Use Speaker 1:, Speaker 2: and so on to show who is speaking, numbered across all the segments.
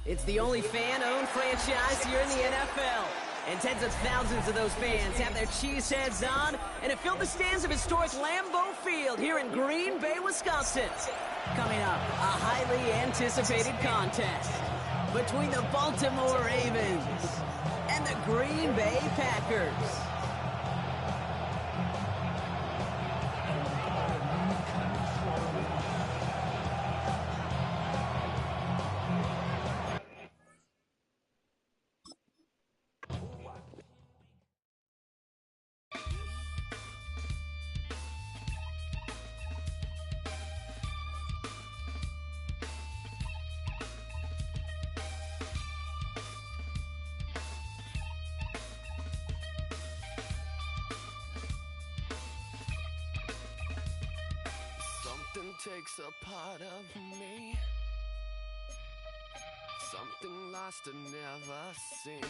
Speaker 1: It's the only fan-owned franchise here in the NFL. And tens of thousands of those fans have their cheeseheads on and have filled the stands of historic Lambeau Field here in Green Bay, Wisconsin. Coming up, a highly anticipated contest between the Baltimore Ravens and the Green Bay Packers.
Speaker 2: Something takes a part of me, something lost and never seen.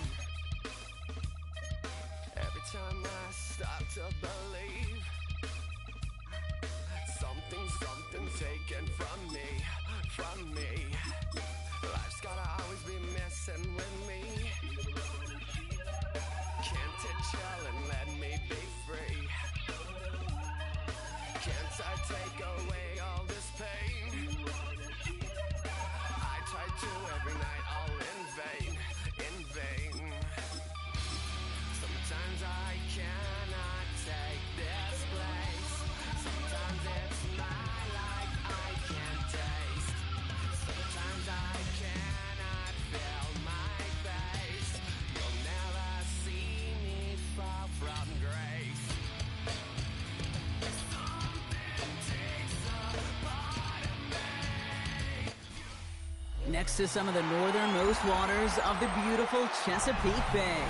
Speaker 2: Every time I start to believe, something taken from me. Life's gotta always be messing with me. Can't it chill and let me be free? Can't I take away all this pain? I try to every night, all in vain. Sometimes I cannot take this place. Sometimes it's my life I can't taste. Sometimes I cannot feel my face. You'll never see me fall from grace.
Speaker 1: Next to some of the northernmost waters of the beautiful Chesapeake Bay,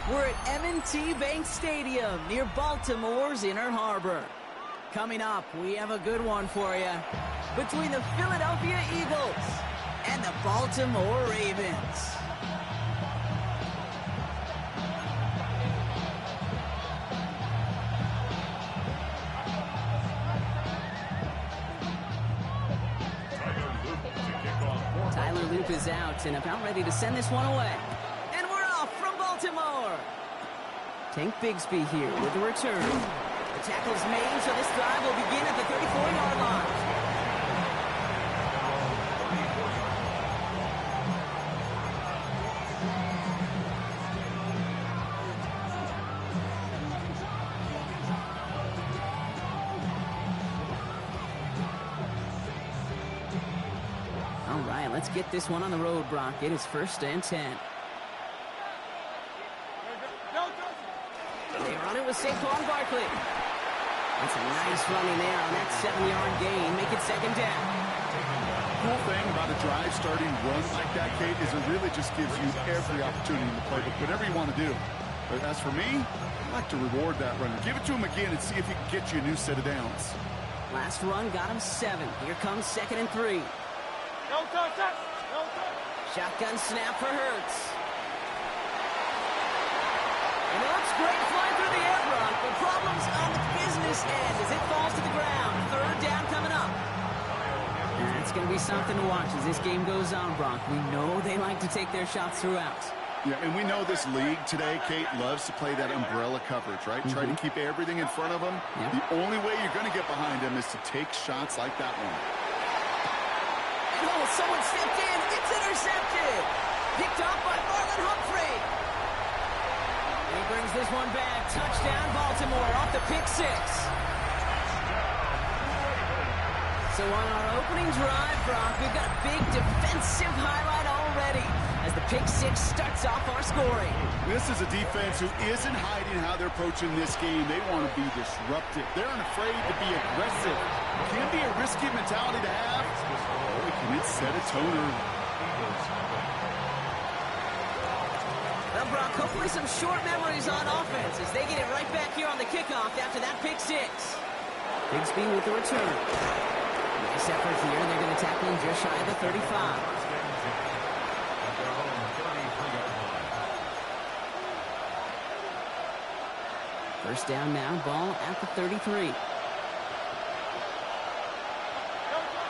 Speaker 1: we're at M&T Bank Stadium near Baltimore's Inner Harbor. Coming up, we have a good one for you between the Philadelphia Eagles and the Baltimore Ravens. Is out and about ready to send this one away. And we're off from Baltimore. Tank Bigsby here with the return. The tackle's made, so this drive will begin at the 34-yard line. Let's get this one on the road, Brock. It is 1st and 10. They run it with Saquon Barkley. That's a nice running there on that 7-yard gain. Make it 2nd down.
Speaker 3: Cool thing about a drive starting run like that, Kate, is it really just gives you every opportunity in the playbook, whatever you want to do. But as for me, I like to reward that runner. Give it to him again and see if he can get you a new set of downs.
Speaker 1: Last run got him 7. Here comes 2nd and 3.
Speaker 4: No touch.
Speaker 1: Shotgun snap for Hurts. And it looks great flying through the air, Brock, but problems on the business end as it falls to the ground. 3rd down coming up. And it's going to be something to watch as this game goes on, Brock. We know they like to take their shots throughout.
Speaker 3: Yeah, and we know this league today, Kate, loves to play that umbrella coverage, right? Try to keep everything in front of them.
Speaker 1: Yep.
Speaker 3: The only way you're going to get behind them is to take shots like that one.
Speaker 1: Oh, someone stepped in. It's intercepted. Picked off by Marlon Humphrey. He brings this one back. Touchdown, Baltimore, off the pick 6. So on our opening drive, Brock, we've got a big defensive highlight already as the pick 6 starts off our scoring.
Speaker 3: This is a defense who isn't hiding how they're approaching this game. They want to be disruptive. They're unafraid to be aggressive. It can be a risky mentality to have. Can it set a tone early?
Speaker 1: Well, Brock, hopefully some short memories on offense as they get it right back here on the kickoff after that pick 6. Bigsby with the return. Nice effort here. They're going to tackle him just shy of the 35. First down now, ball at the 33.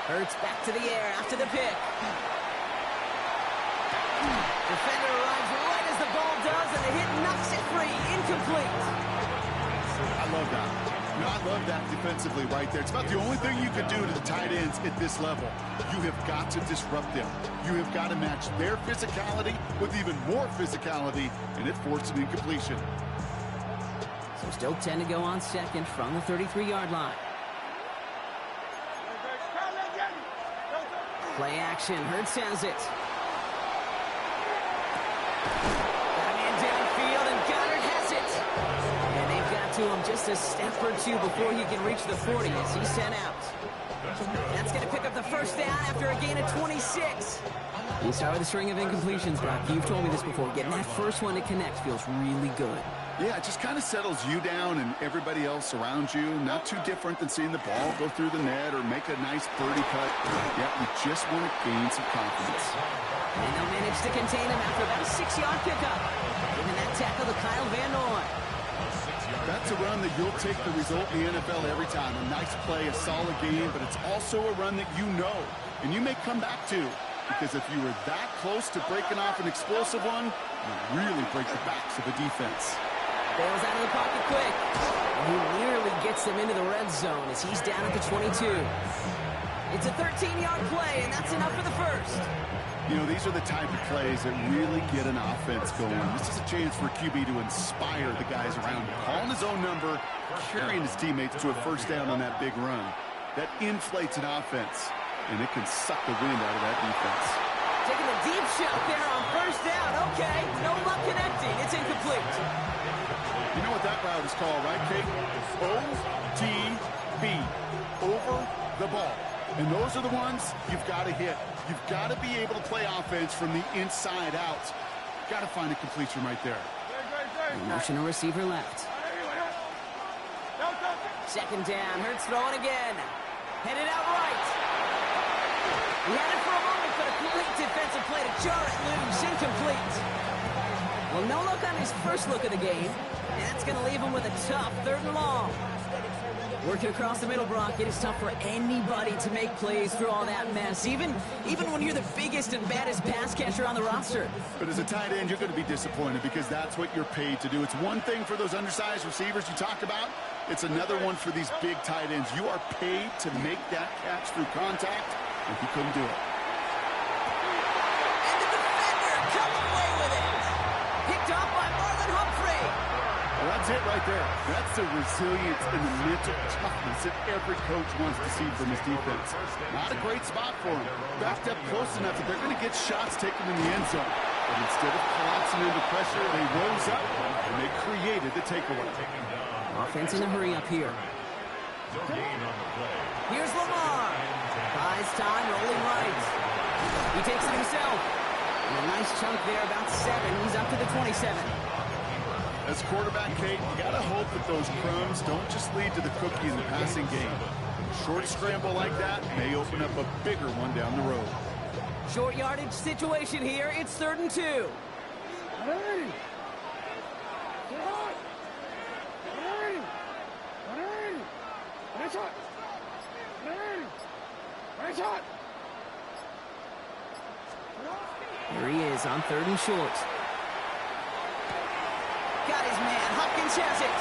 Speaker 1: Hurts back to the air after the pick.
Speaker 3: that defensively right there. It's about the only thing you can do to the tight ends at this level. You have got to disrupt them. You have got to match their physicality with even more physicality, and it forced an incompletion.
Speaker 1: So still 10 to go on second from the 33-yard line. Play action. Hurts has it. Got a man downfield, and Goddard has it. And they've got to him just a step or two before he can reach the 40 as he's sent out. That's going to pick up the first down after a gain of 26. You start with a string of incompletions, Brock. You've told me this before. Getting that first one to connect feels really good.
Speaker 3: Yeah, it just kind of settles you down and everybody else around you. Not too different than seeing the ball go through the net or make a nice birdie cut. Yeah, you just want to gain some confidence.
Speaker 1: And they'll manage to contain him after about a 6-yard pickup. Giving that tackle to Kyle Van Noy.
Speaker 3: That's a run that you'll take the result in the NFL every time. A nice play, a solid game, but it's also a run that you know and you may come back to. Because if you were that close to breaking off an explosive one, you really break the backs of a defense.
Speaker 1: Bails out of the pocket quick. And he nearly gets them into the red zone as he's down at the 22. It's a 13-yard play, and that's enough for the first.
Speaker 3: You know, these are the type of plays that really get an offense going. This is a chance for QB to inspire the guys around him. Calling his own number, carrying his teammates to a first down on that big run. That inflates an offense, and it can suck the wind out of that defense.
Speaker 1: Taking a deep shot there on first down. Okay, no luck connecting. It's incomplete.
Speaker 3: You know what that route is called, right, Kate? OTB, over the ball. And those are the ones you've got to hit. You've got to be able to play offense from the inside out. Got to find a completion right there.
Speaker 1: Motion a receiver left. Second down. Hurts throwing again. Headed out right. He had it for a moment, but a great defensive play to jar it loose. Incomplete. Well, no luck on his first look of the game. And that's going to leave him with a tough 3rd and long. Working across the middle, Brock, it is tough for anybody to make plays through all that mess, even when you're the biggest and baddest pass catcher on the roster.
Speaker 3: But as a tight end, you're going to be disappointed because that's what you're paid to do. It's one thing for those undersized receivers you talk about. It's another one for these big tight ends. You are paid to make that catch through contact, and he couldn't do it.
Speaker 1: And the defender comes away with it. Picked off by Marlon Humphrey.
Speaker 3: Well, that's it right there. That's the resilience and the mental toughness that every coach wants to see from his defense. Not a great spot for him. Backed up close enough that they're going to get shots taken in the end zone. But instead of collapsing under pressure, they rose up and they created the takeaway.
Speaker 1: Offense in a hurry up here. Here's Lamar. Buys time, rolling right. He takes it himself. And a nice chunk there, about 7. He's up to the 27.
Speaker 3: As quarterback, Kate, you got to hope that those crumbs don't just lead to the cookie in the passing game. Short scramble like that may open up a bigger one down the road.
Speaker 1: Short yardage situation here. It's 3rd and 2. Here he is on 3rd and short. Got his man. Hopkins has it.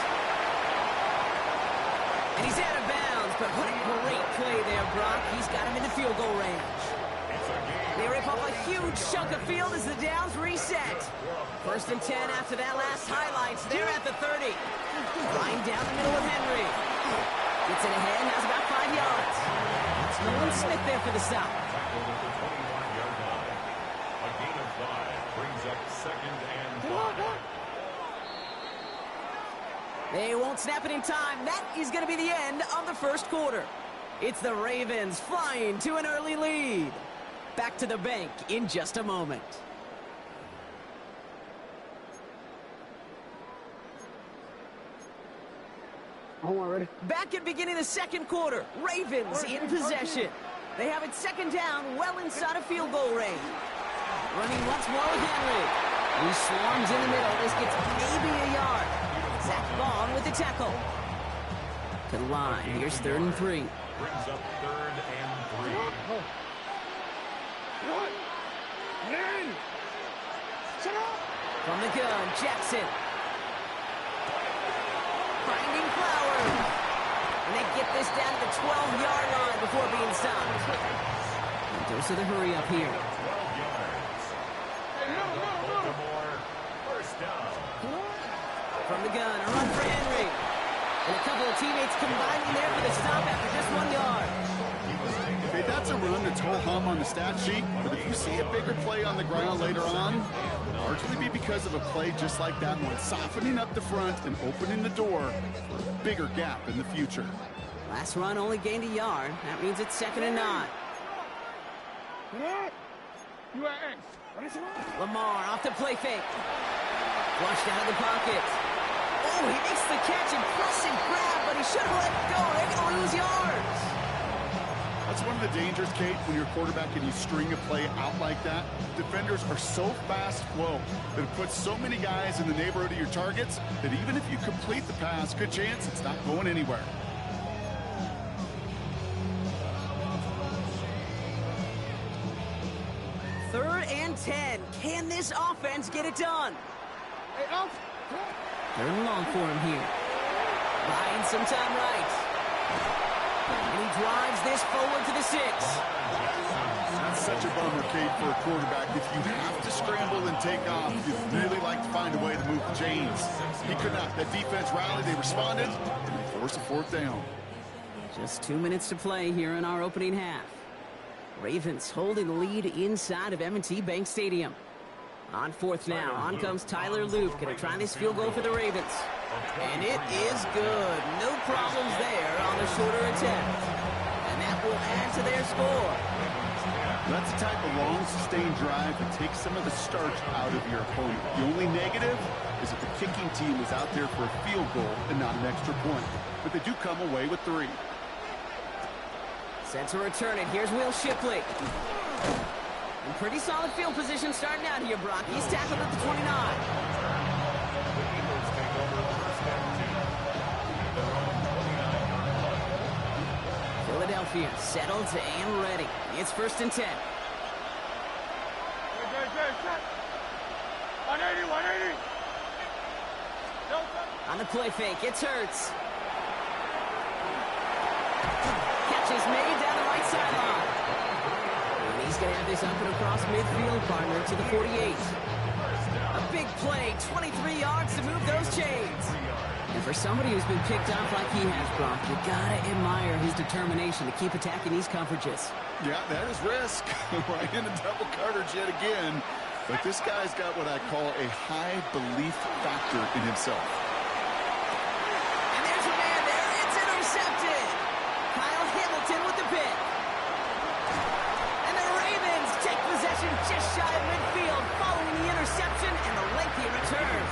Speaker 1: And he's out of bounds, but what a great play there, Brock. He's got him into field goal range. They rip off a huge chunk of field as the downs reset. 1st and 10 after that last highlights. They're at the 30. Flying down the middle with Henry. Gets it ahead, has about 5 yards. It's Nolan Smith there for the stop.
Speaker 4: A gain of 5 brings up 2nd and 5.
Speaker 1: They won't snap it in time. That is going to be the end of the 1st quarter. It's the Ravens flying to an early lead. Back to the bank in just a moment.
Speaker 5: Ready?
Speaker 1: Back at beginning of the 2nd quarter. Ravens in possession. They have it 2nd down, well inside of field goal range. Running once more with Henry. He swarms in the middle. This gets maybe a yard. Zach Vaughn with the tackle. To the line. Here's 3rd and 3.
Speaker 4: Brings up 3rd and 3.
Speaker 1: From the gun, Jackson. Finding Flowers. And they get this down to the 12-yard line before being stopped. And goes to the hurry up here.
Speaker 4: 12 yards. And Baltimore, first down.
Speaker 1: From the gun, a run for Henry. And a couple of teammates combining there for the stop after just 1 yard.
Speaker 3: Okay, that's a run that's ho-hum on the stat sheet, but if you see a bigger play on the ground later on, it'll largely be because of a play just like that one, softening up the front and opening the door for a bigger gap in the future.
Speaker 1: Last run only gained a yard. That means it's 2nd and 9. Lamar off the play fake. Flushed out of the pocket. Oh, he makes the catch. Impressive grab, but he should have let it go. They're going to lose yards.
Speaker 3: That's one of the dangers, Kate, when you're a quarterback and you string a play out like that. Defenders are so fast flow that it puts so many guys in the neighborhood of your targets that even if you complete the pass, good chance it's not going anywhere.
Speaker 1: Third and 10. Can this offense get it done? Third and long for him here. Buying some time right. And he drives this forward to the 6.
Speaker 3: That's such a bummer, Kate, for a quarterback. If you have to scramble and take off, you'd really like to find a way to move the chains. He could not. That defense rallied, they responded, and they forced a 4th down.
Speaker 1: Just 2 minutes to play here in our opening half. Ravens holding the lead inside of M&T Bank Stadium. On 4th now, on comes Tyler Loop. Going to try this field goal for the Ravens. And it is good. No problems there on the shorter attempt. And that will add to their score.
Speaker 3: That's the type of long, sustained drive that takes some of the starch out of your opponent. The only negative is that the kicking team is out there for a field goal and not an extra point. But they do come away with 3.
Speaker 1: Set to return it. Here's Will Shipley. In pretty solid field position starting out here, Brock. He's tackled at the 29. Philadelphia settled and ready. It's 1st and 10.
Speaker 6: 180.
Speaker 1: On the play fake, it's Hurts. Catch is made down the right sideline. And he's going to have this up and across midfield, partner to the 48. A big play, 23 yards to move those chains. And for somebody who's been picked off like he has, Brock, you gotta admire his determination to keep attacking these coverages.
Speaker 3: Yeah, that is risk. Right into double coverage yet again. But this guy's got what I call a high belief factor in himself.
Speaker 1: And there's a man there. It's intercepted. Kyle Hamilton with the pick. And the Ravens take possession just shy of midfield following the interception and the lengthy return.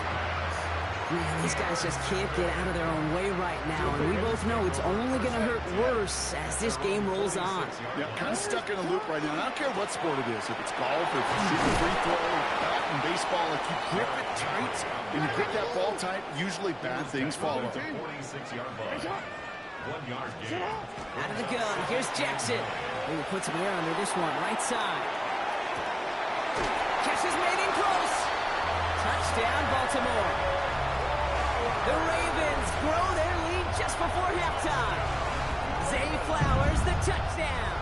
Speaker 1: Man, these guys just can't get out of their own way right now, and we both know it's only going to hurt worse as this game rolls on.
Speaker 3: Yeah, kind of stuck in a loop right now. I don't care what sport it is, if it's golf, if it's shooting free throw, bat and baseball, if you grip it tight and you grip that ball tight, usually bad things follow.
Speaker 4: 46-yard line. 1 yard gain.
Speaker 1: Out of the gun, here's Jackson. He puts him there under this one, right side. Catch is made in close. Touchdown, Baltimore. The Ravens grow their lead just before halftime. Zay Flowers, the touchdown.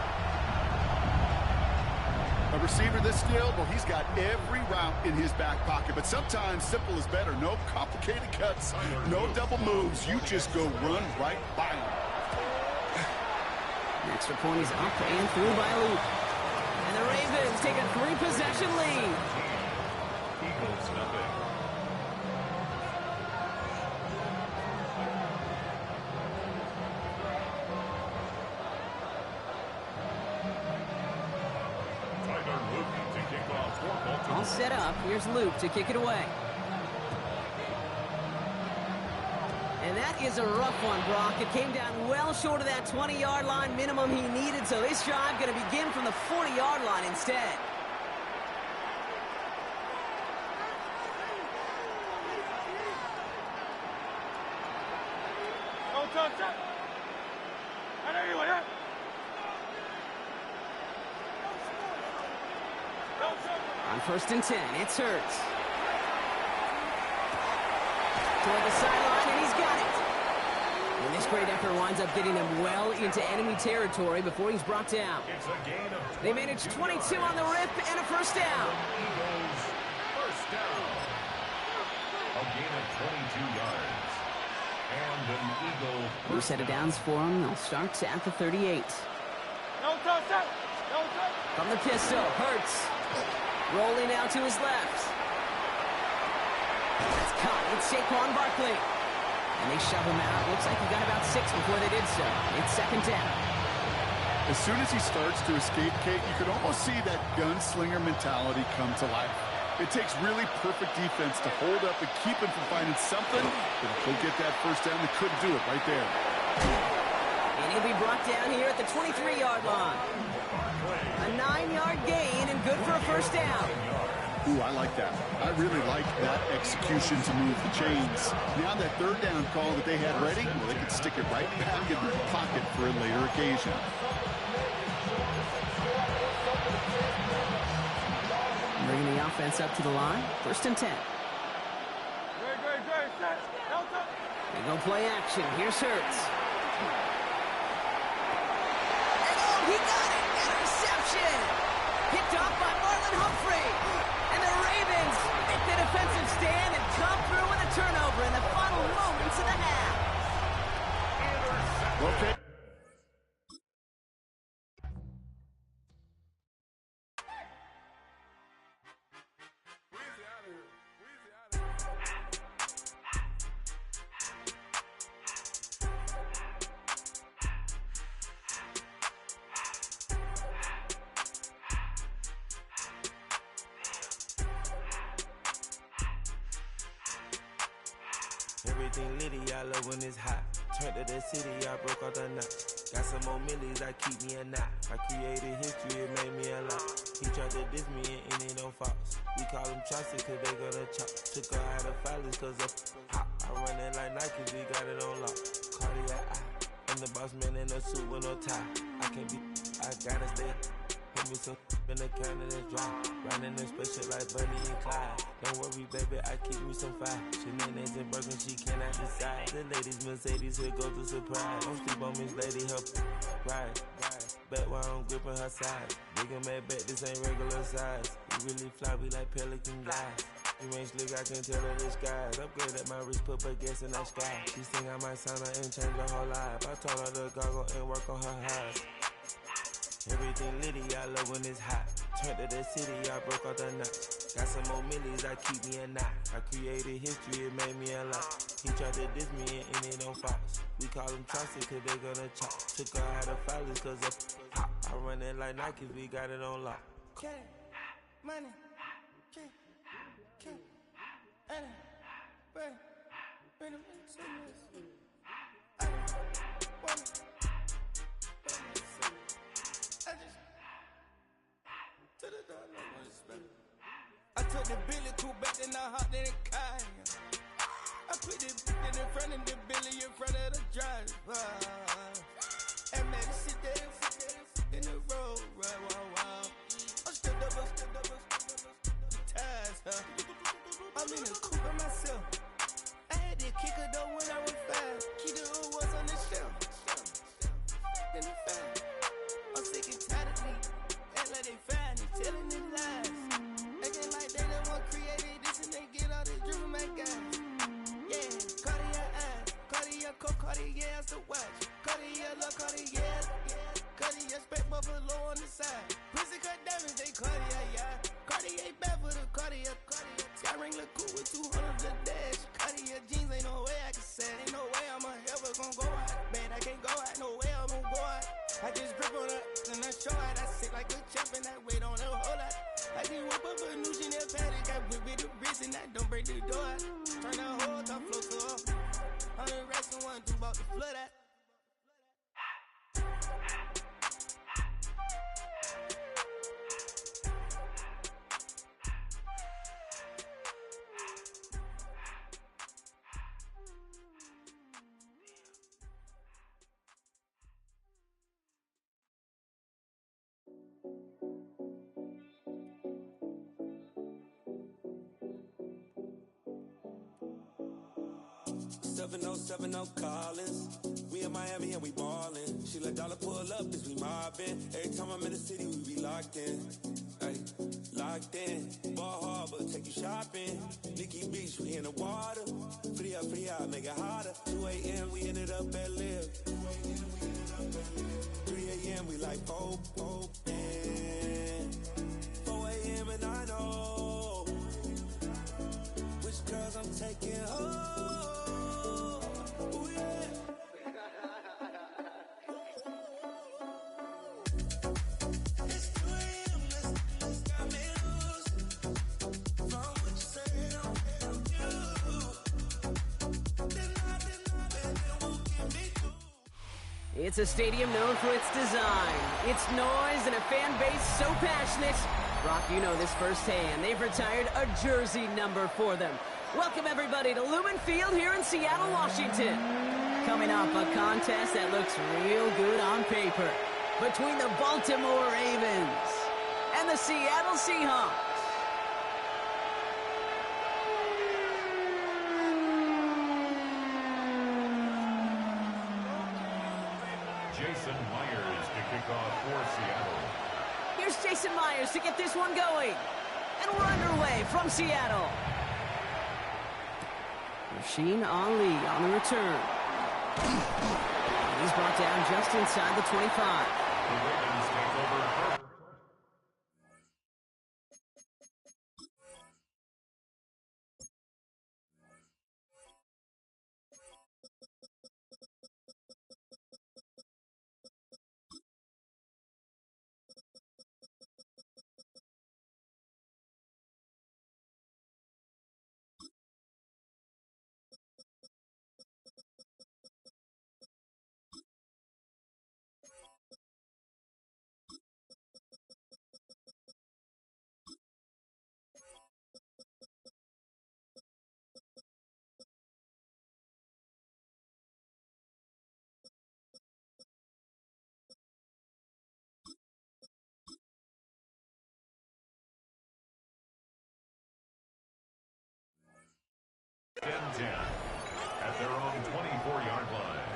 Speaker 3: A receiver this skilled, well, he's got every route in his back pocket. But sometimes simple is better. No complicated cuts, no double moves. You just go run right by him.
Speaker 1: The extra point is up and through by Luke. And the Ravens take a 3-possession lead.
Speaker 4: Eagles nothing.
Speaker 1: All set up. Here's Luke to kick it away. And that is a rough one, Brock. It came down well short of that 20-yard line minimum he needed, so this drive going to begin from the 40-yard line instead. On 1st and 10, it's Hurts. Toward the sideline, and he's got it. And this great effort winds up getting them well into enemy territory before he's brought down.
Speaker 4: It's a gain of
Speaker 1: They managed 22 on the rip and a first down.
Speaker 4: Eagles first down. A gain of 22 yards. And an Eagle
Speaker 1: New set of downs for them. They'll start at the 38. From the pistol, Hurts. Rolling out to his left. That's caught. It's Saquon Barkley. And they shove him out. Looks like he got about 6 before they did so. It's second down.
Speaker 3: As soon as he starts to escape, Kate, you can almost see that gunslinger mentality come to life. It takes really perfect defense to hold up and keep him from finding something. But if he'll get that first down, they couldn't do it right there.
Speaker 1: And he'll be brought down here at the 23-yard line. A 9-yard gain and good for a first down.
Speaker 3: Ooh, I like that. I really like that execution to move the chains. Now that third down call that they had ready, well, they could stick it right back in their pocket for a later occasion.
Speaker 1: Bringing the offense up to the line. First and 10. They go play action. Here's Hurts. Oh, he got it! Interception! Picked off by Marlon Humphrey. And the Ravens make the defensive stand and come through with a turnover in the final moments of the half.
Speaker 3: Okay.
Speaker 6: Everything litty, I love when it's hot. Turned to the city, I broke out the knot. Got some more millies, I keep me a knot. I created history, it made me a lot. He tried to diss me and it on Fox. We call them Chaucer cause they gonna chop. Took her out of filers cause of hot. I run it like Nike, we got it on lock. Cardiac eye. I'm the boss man in a suit with no tie. I can't be, I gotta stay. Put me some in the can of this dry. Riding in special like Bunny and Clyde. Don't worry, baby, I keep me some fire. Shenanigans and broken, she cannot decide. The ladies Mercedes, here goes the surprise. Don't sleep on Miss Lady, help ride. Bet while I'm gripping her side. Nigga mad bet, this ain't regular size. We really fly, we like Pelican guys. You ain't slick, I can tell her the skies. Upgrade at my wrist, put her gas in that sky. She think I might sign her and change her whole life. I told her to goggle and work on her highs. Everything litty, I love when it's hot. Turned to the city, I broke out the knot. Got some more millies, I keep me a knot. I created history, it made me a lot. He tried to diss me and it on Fox. We call them Chaucer cause they gonna chop. Took her out of filers cause of pop. I run it like Nike, we got it on lock.
Speaker 7: Cash, money, cash, money, bring them to me. I don't want it. I took the Billy cool back and I hopped in the car. I put the in front of the Billy in front of the driver. And made it sit there in the road, right, wow. I'm stepped up, the ties, I'm in the coupe by myself. I had to kick her though when I was 5. Keep the old ones on the shelf. Then the 5. I'm sick and tired of me. Act like they find it, telling them lies. Acting like they the one created this and they get all this driven my guys. Yeah, Cartier eyes, Cartier coat, Cartier has to watch. Cartier look, Cartier, Cartier spec buffalo on the side. Pussy cut diamonds, they Cartier, yeah. Cartier bad for the Cartier. Sky ring look cool with 200 the dash. Cartier jeans, ain't no way I can say it. Ain't no way I'm ever gonna go out. Man, I can't go out, no way I'm gonna go out. I just grip on her and I show out. I sit like a champ and I wait on her whole lot. I just whip up a new Chanel paddock. I whip with the wrist and I don't break the door out. Turn the whole top floor to up. 100 racks and 1 2 about to flood out.
Speaker 6: 707 Collins. We in Miami and we ballin'. She let dollar pull up as we mobbin'. Every time I'm in the city, we be locked in. Ay, locked in. Ball Harbor, take you shopping. Nikki Beach, we in the water. Free up, make it hotter. 2 a.m. we ended up at Live. 3 a.m. we like Pope. 4 a.m. and I know which girls I'm taking home. Ooh, yeah. It's 2 a.m. Let's got me loose. From what you say, I'm you. Then won't get me through.
Speaker 1: It's a stadium known for its design, its noise, and a fan base so passionate. Brock, you know this firsthand. They've retired a jersey number for them. Welcome, everybody, to Lumen Field here in Seattle, Washington. Coming up, a contest that looks real good on paper between the Baltimore Ravens and the Seattle Seahawks.
Speaker 4: Jason Myers to kick off for Seattle.
Speaker 1: Here's Jason Myers to get this one going. And we're underway from Seattle. Rasheen Ali on the return. He's brought down just inside the 25.
Speaker 4: The Ravens take over. Ten at their own 24-yard line.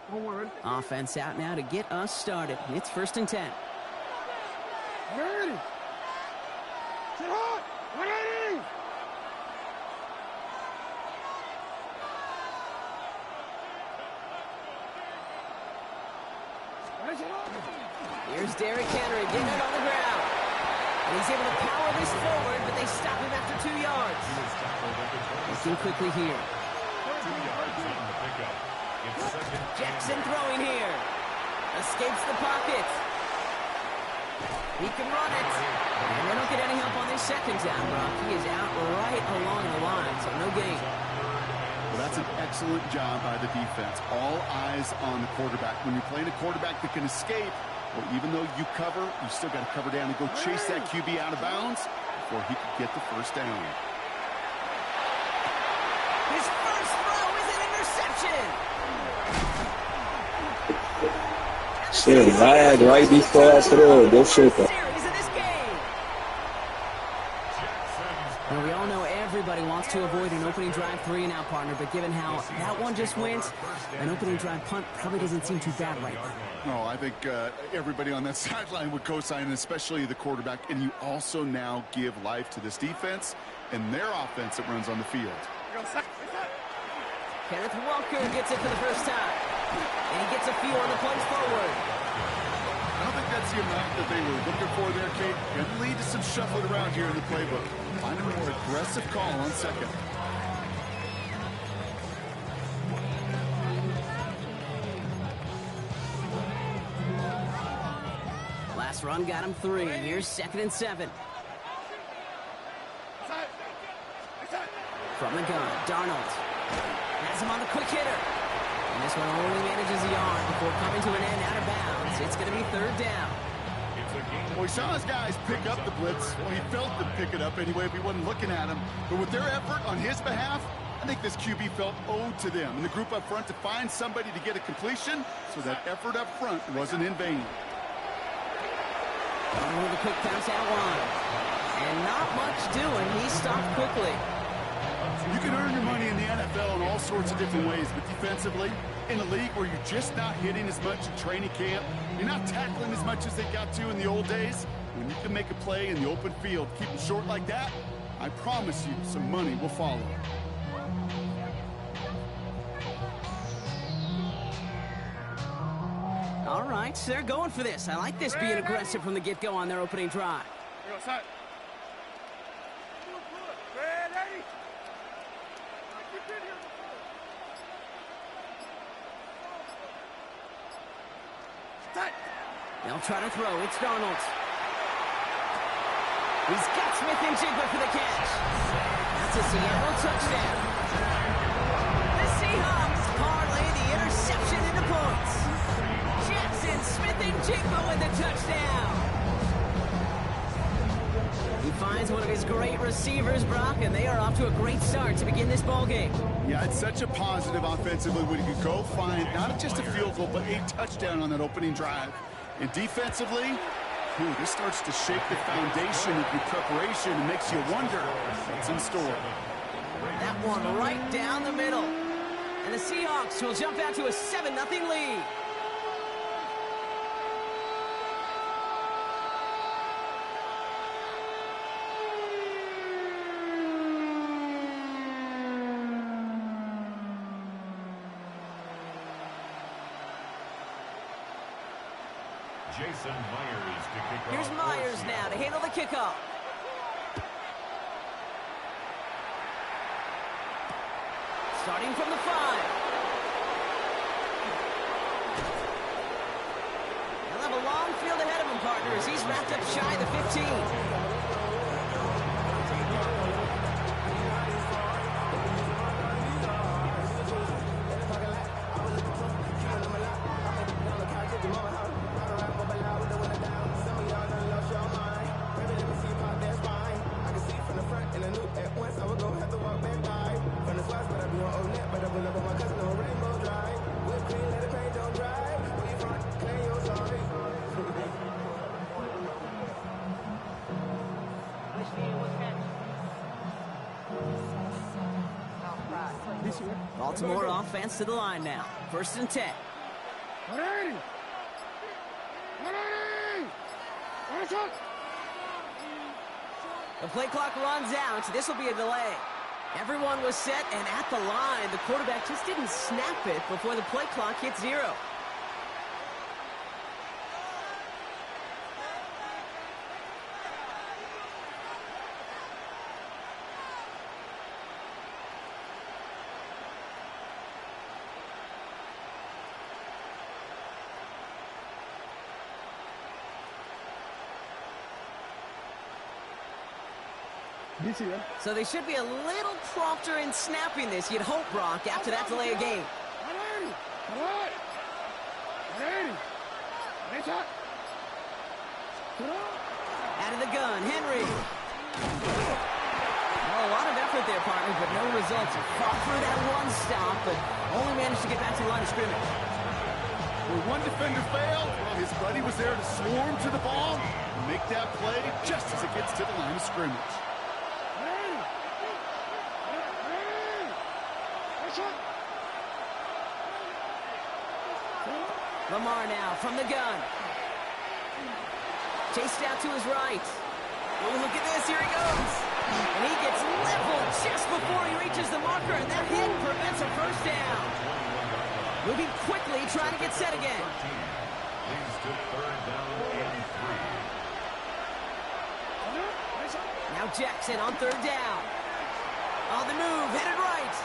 Speaker 5: Homeward.
Speaker 1: Offense out now to get us started. It's 1st and 10.
Speaker 5: Ready. Sit hot. 180.
Speaker 1: Here's Derrick Henry getting it on the ground. And he's able to power this forward, but they stop him after 2 yards. Looking quickly here.
Speaker 4: 2 yards on the pickup. It's second.
Speaker 1: Jackson throwing here. Escapes the pocket. He can run it. And they don't get any help on this second down, Brock. He is out right along the line, so no gain.
Speaker 3: Well, that's an excellent job by the defense. All eyes on the quarterback. When you're playing a quarterback that can escape, well, even though you cover, you still got to cover down and go chase that QB out of bounds before he could get the first down.
Speaker 1: His first throw is an interception.
Speaker 8: Shit, lag right before I threw. Go shit.
Speaker 1: Series in this game. Well, we all know everybody wants to avoid an opening drive 3-and-out, partner, but given how that one just went, an opening drive punt probably doesn't seem too bad right now.
Speaker 3: No, I think everybody on that sideline would co-sign, especially the quarterback. And you also now give life to this defense and their offense that runs on the field.
Speaker 1: Kenneth Walker gets it for the first time. And he gets a few on the plunge forward.
Speaker 3: I don't think that's the amount that they were looking for there, Kate. Can lead to some shuffling around here in the playbook. Find a more aggressive call on second.
Speaker 1: Last run got him 3. Here's 2nd and 7. From the gun, Darnold has him on the quick hitter. And this one only manages a yard before coming to an end out of bounds. It's going to be 3rd down.
Speaker 3: Well, he saw his guys pick up the blitz. Well, he felt them pick it up anyway if he wasn't looking at him. But with their effort on his behalf, I think this QB felt owed to them and the group up front to find somebody to get a completion so that effort up front wasn't in vain.
Speaker 1: With a quick pass out line. And not much doing. He stopped quickly.
Speaker 3: You can earn your money in the NFL in all sorts of different ways, but defensively, in a league where you're just not hitting as much in training camp, you're not tackling as much as they got to in the old days, when you can make a play in the open field, keep them short like that, I promise you some money will follow.
Speaker 1: All right, so they're going for this. I like this being aggressive from the get-go on their opening drive. They'll try to throw. It's Darnold. He's got Smith and Jigba for the catch. That's a Seattle touchdown. The Seahawks parlay the interception into points. Jackson, Smith and Jigba with the touchdown. He finds one of his great receivers, Brock, and they are off to a great start to begin this ball game.
Speaker 3: Yeah, it's such a positive offensively when you could go find not just a field goal, but a touchdown on that opening drive. And defensively, this starts to shake the foundation of your preparation and makes you wonder what's in store.
Speaker 1: That one right down the middle. And the Seahawks will jump out to a 7-0 lead.
Speaker 4: Jason Myers to kick off.
Speaker 1: Here's Myers now to handle the kickoff. Starting from the 5. He'll have a long field ahead of him, partners. He's wrapped up shy of the 15. Baltimore offense to the line now. 1st and 10. The play clock runs out. This will be a delay. Everyone was set and at the line. The quarterback just didn't snap it before the play clock hit 0. So they should be a little prompter in snapping this, you'd hope, Brock, after that delay of game. Out of the gun, Henry. Well, a lot of effort there, partner, but no results. He fought through that one stop, but only managed to get back to the line of scrimmage.
Speaker 3: When one defender failed, his buddy was there to swarm to the ball and make that play just as it gets to the line of scrimmage.
Speaker 1: Lamar now from the gun. Chased out to his right. Oh, look at this. Here he goes. And he gets leveled just before he reaches the marker, and that hit prevents a first down. Moving quickly, trying to get set again.
Speaker 4: Leads to 3rd down and 3.
Speaker 1: Now Jackson on 3rd down. On the move, headed right.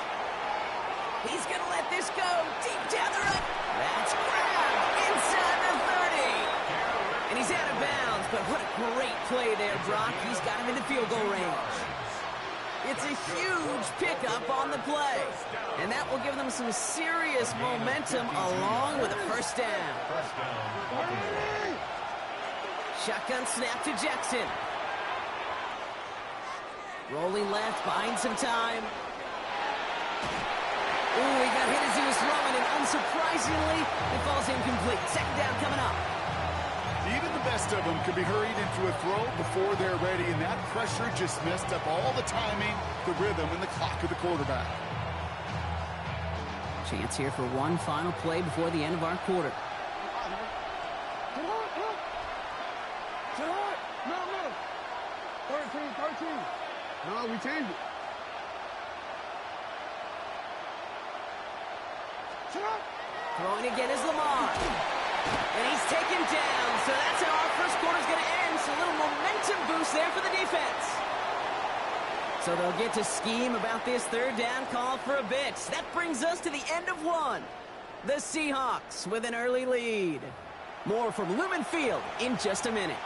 Speaker 1: He's going to let this go deep down the right. That's grabbed inside the 30. And he's out of bounds, but what a great play there, Brock. He's got him into field goal range. It's a huge pickup on the play. And that will give them some serious momentum along with a first down. Shotgun snap to Jackson. Rolling left, buying some time. Ooh, he got hit as he was throwing, and unsurprisingly, it falls incomplete. Second down coming up.
Speaker 3: Even the best of them could be hurried into a throw before they're ready, and that pressure just messed up all the timing, the rhythm, and the clock of the quarterback.
Speaker 1: Chance here for one final play before the end of our quarter.
Speaker 5: No. 13. No, we changed it.
Speaker 1: Throwing again is Lamar. And he's taken down. So that's how our first quarter's going to end. So a little momentum boost there for the defense. So they'll get to scheme about this third down call for a bit. That brings us to the end of one. The Seahawks with an early lead. More from Lumen Field in just a minute.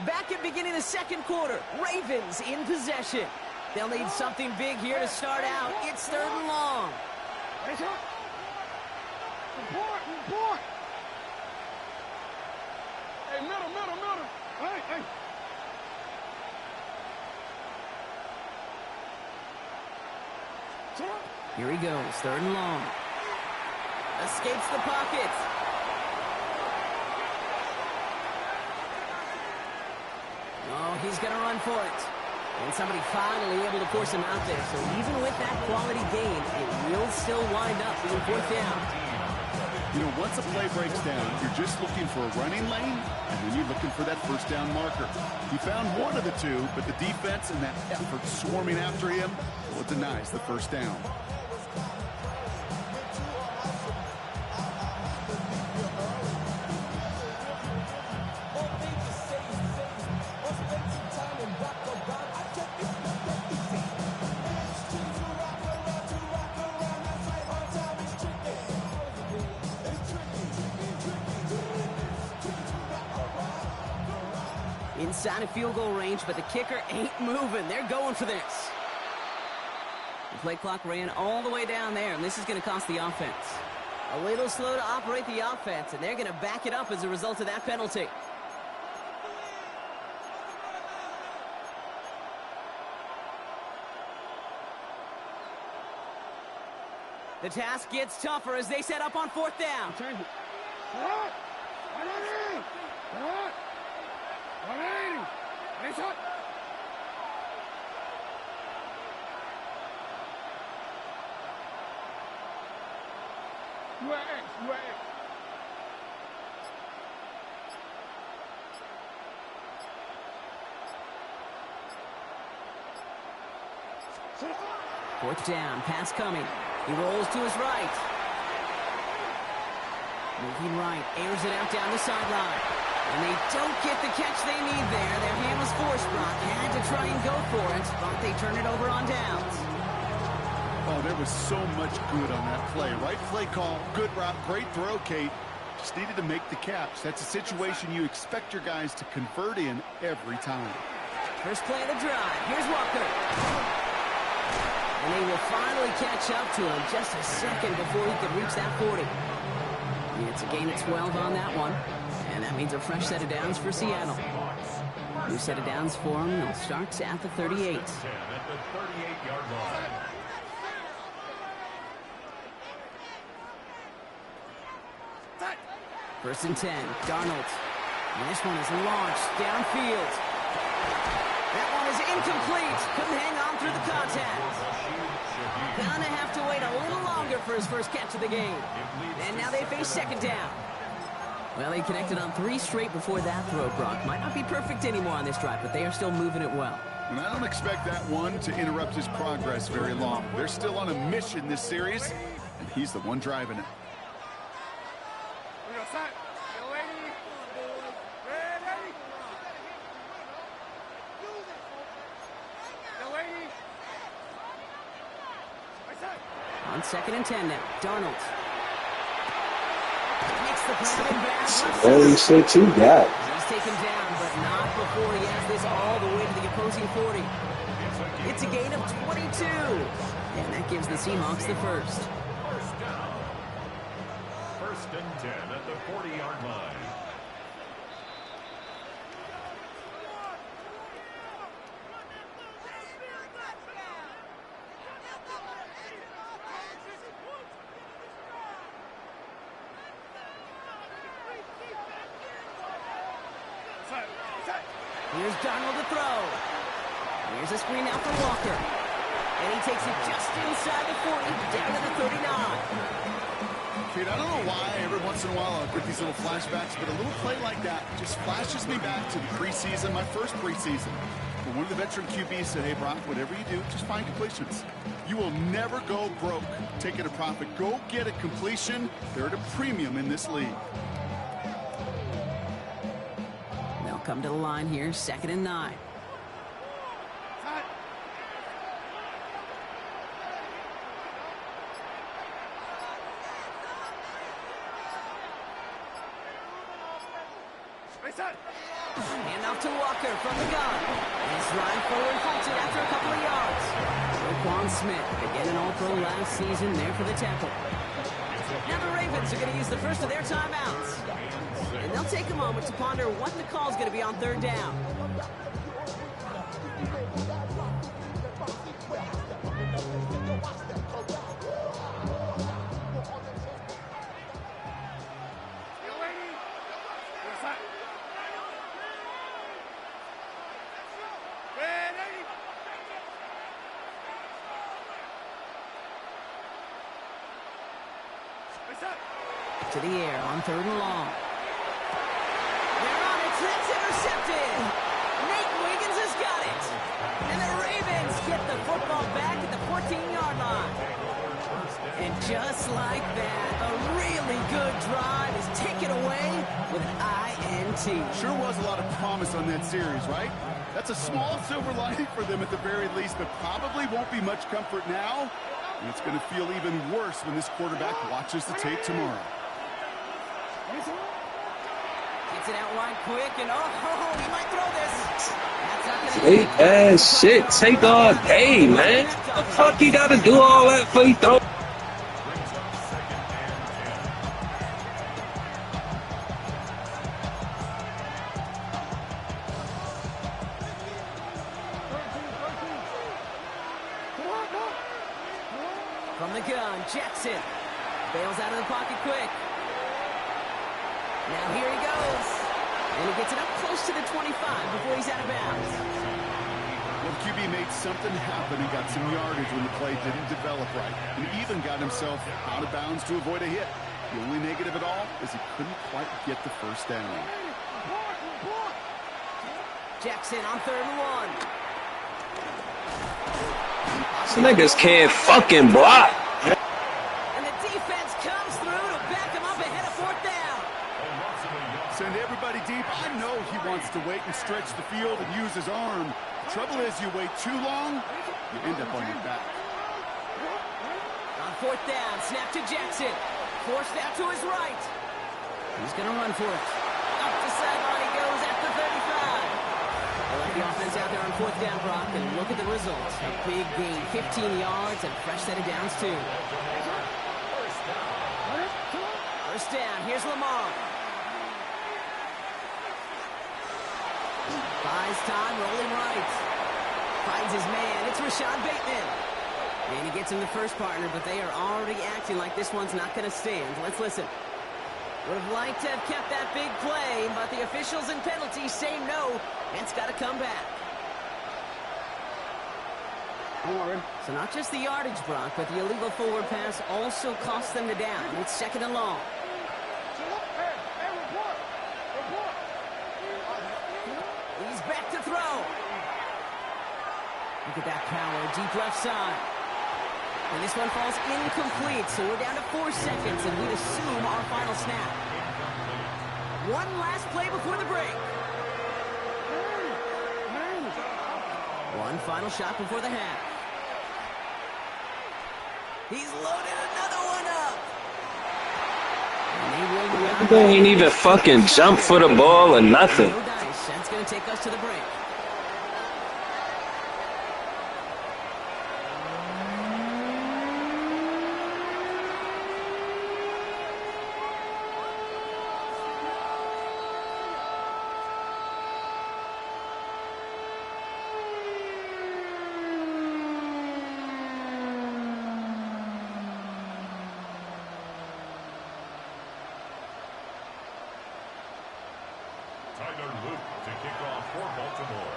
Speaker 1: Back at beginning of the second quarter, Ravens in possession. They'll need something big here to start out. It's third and long.
Speaker 5: Report. Hey, middle. Hey.
Speaker 1: Here he goes, third and long. Escapes the pocket. Oh, he's going to run for it. And somebody finally able to force him out there. So even with that quality gain, it will still wind up being fourth down.
Speaker 3: You know, once a play breaks down, you're just looking for a running lane, and then you're looking for that first down marker. He found one of the two, but the defense and that effort swarming after him, well, it denies the first down.
Speaker 1: Inside of field goal range, but the kicker ain't moving. They're going for this. The play clock ran all the way down there, and this is going to cost the offense. A little slow to operate the offense, and they're going to back it up as a result of that penalty. The task gets tougher as they set up on fourth down.
Speaker 5: Change it. 180. Nice up. You are X.
Speaker 1: Fourth down, pass coming. He rolls to his right. Moving right, airs it out down the sideline. And they don't get the catch they need there. Their hand was forced, Brock. Had to try and go for it, but they turn it over on downs.
Speaker 3: Oh, there was so much good on that play. Right play call, good route, great throw, Kate. Just needed to make the catch. That's a situation you expect your guys to convert in every time.
Speaker 1: First play of the drive. Here's Walker. And they will finally catch up to him just a second before he could reach that 40. It's a gain of 12 on that one. And that means a fresh set of downs for Seattle. New set of downs for them. They'll start at the 38.
Speaker 4: 10 at the 38-yard line.
Speaker 1: First and 10, Darnold. And this one is launched downfield. That one is incomplete. Couldn't hang on through the contact. Gonna have to wait a little longer for his first catch of the game. And now they face second down. Well, they connected on 3 straight before that throw, Brock. Might not be perfect anymore on this drive, but they are still moving it well.
Speaker 3: And I don't expect that one to interrupt his progress very long. They're still on a mission this series, and he's the one driving it.
Speaker 1: On second and 10 now, Darnold. Makes the grab and back.
Speaker 8: Only say 2 gap.
Speaker 1: He's taken down, but not before he has this all the way to the opposing 40. It's a gain of 22. And that gives the Seahawks the first.
Speaker 4: First down. First and 10 at the 40-yard line.
Speaker 1: Here's Darnold to throw. Here's a screen now for Walker. And he takes it just inside the 40, down to the 39.
Speaker 3: Kate, I don't know why every once in a while I'll get these little flashbacks, but a little play like that just flashes me back to the preseason, my first preseason. But one of the veteran QBs said, hey, Brock, whatever you do, just find completions. You will never go broke taking a profit. Go get a completion. They're at a premium in this league.
Speaker 1: They'll come to the line here, 2nd and 9. Hand off to Walker from the gun. And Ryan forward halted after a couple of yards. Roquan Smith, again an All-Pro last season, there for the tackle. Now the Ravens are going to use the first of their timeouts. And they'll take a moment to ponder what the call is going to be on 3rd down. To the air on 3rd and long. They're on it. That's intercepted. Nate Wiggins has got it. And the Ravens get the football back at the 14-yard line. And just like that, a really good drive is taken away with an INT.
Speaker 3: Sure was a lot of promise on that series, right? That's a small silver lining for them at the very least, but probably won't be much comfort now. And it's going to feel even worse when this quarterback watches the tape tomorrow.
Speaker 1: Gets it out wide quick, and oh, he might throw this. That's not
Speaker 8: Take ass shit. Take all day, man. The fuck you gotta do all that for you throw?
Speaker 1: From the gun, Jackson bails out of the pocket quick. Now here he goes. And he gets it up close to the 25 before he's out of bounds.
Speaker 3: Well, the QB made something happen. He got some yardage when the play didn't develop right. And he even got himself out of bounds to avoid a hit. The only negative at all is he couldn't quite get the first down.
Speaker 1: Jackson on 3rd and 1.
Speaker 8: Some niggas can't fucking block.
Speaker 1: And the defense comes through to back him up ahead of 4th down.
Speaker 3: Send everybody deep. I know he wants to wait and stretch the field and use his arm. The trouble is, you wait too long, you end up on your back.
Speaker 1: On 4th down, snap to Jackson. Forced out to his right. He's going to run for it. Up the sideline he goes at the 35. I like the offense out there on 4th down, Brock, and look at the results. A big gain, 15 yards, and fresh set of downs, too. First down, here's Lamar. Buys time, rolling right. Finds his man. It's Rashad Bateman. And he gets him the first partner, but they are already acting like this one's not going to stand. Let's listen. Would have liked to have kept that big play, but the officials and penalties say no. And it's got to come back. So not just the yardage, Brock, but the illegal forward pass also cost them the down. It's 2nd and long. He's back to throw. Look at that power, deep left side. And this one falls incomplete, so we're down to 4 seconds, and we'd assume our final snap. One last play before the break. One final shot before the half. He's loaded another one up.
Speaker 8: They ain't even fucking jump for the ball or nothing.
Speaker 1: No dice. That's going to take us to the break.
Speaker 4: Baltimore.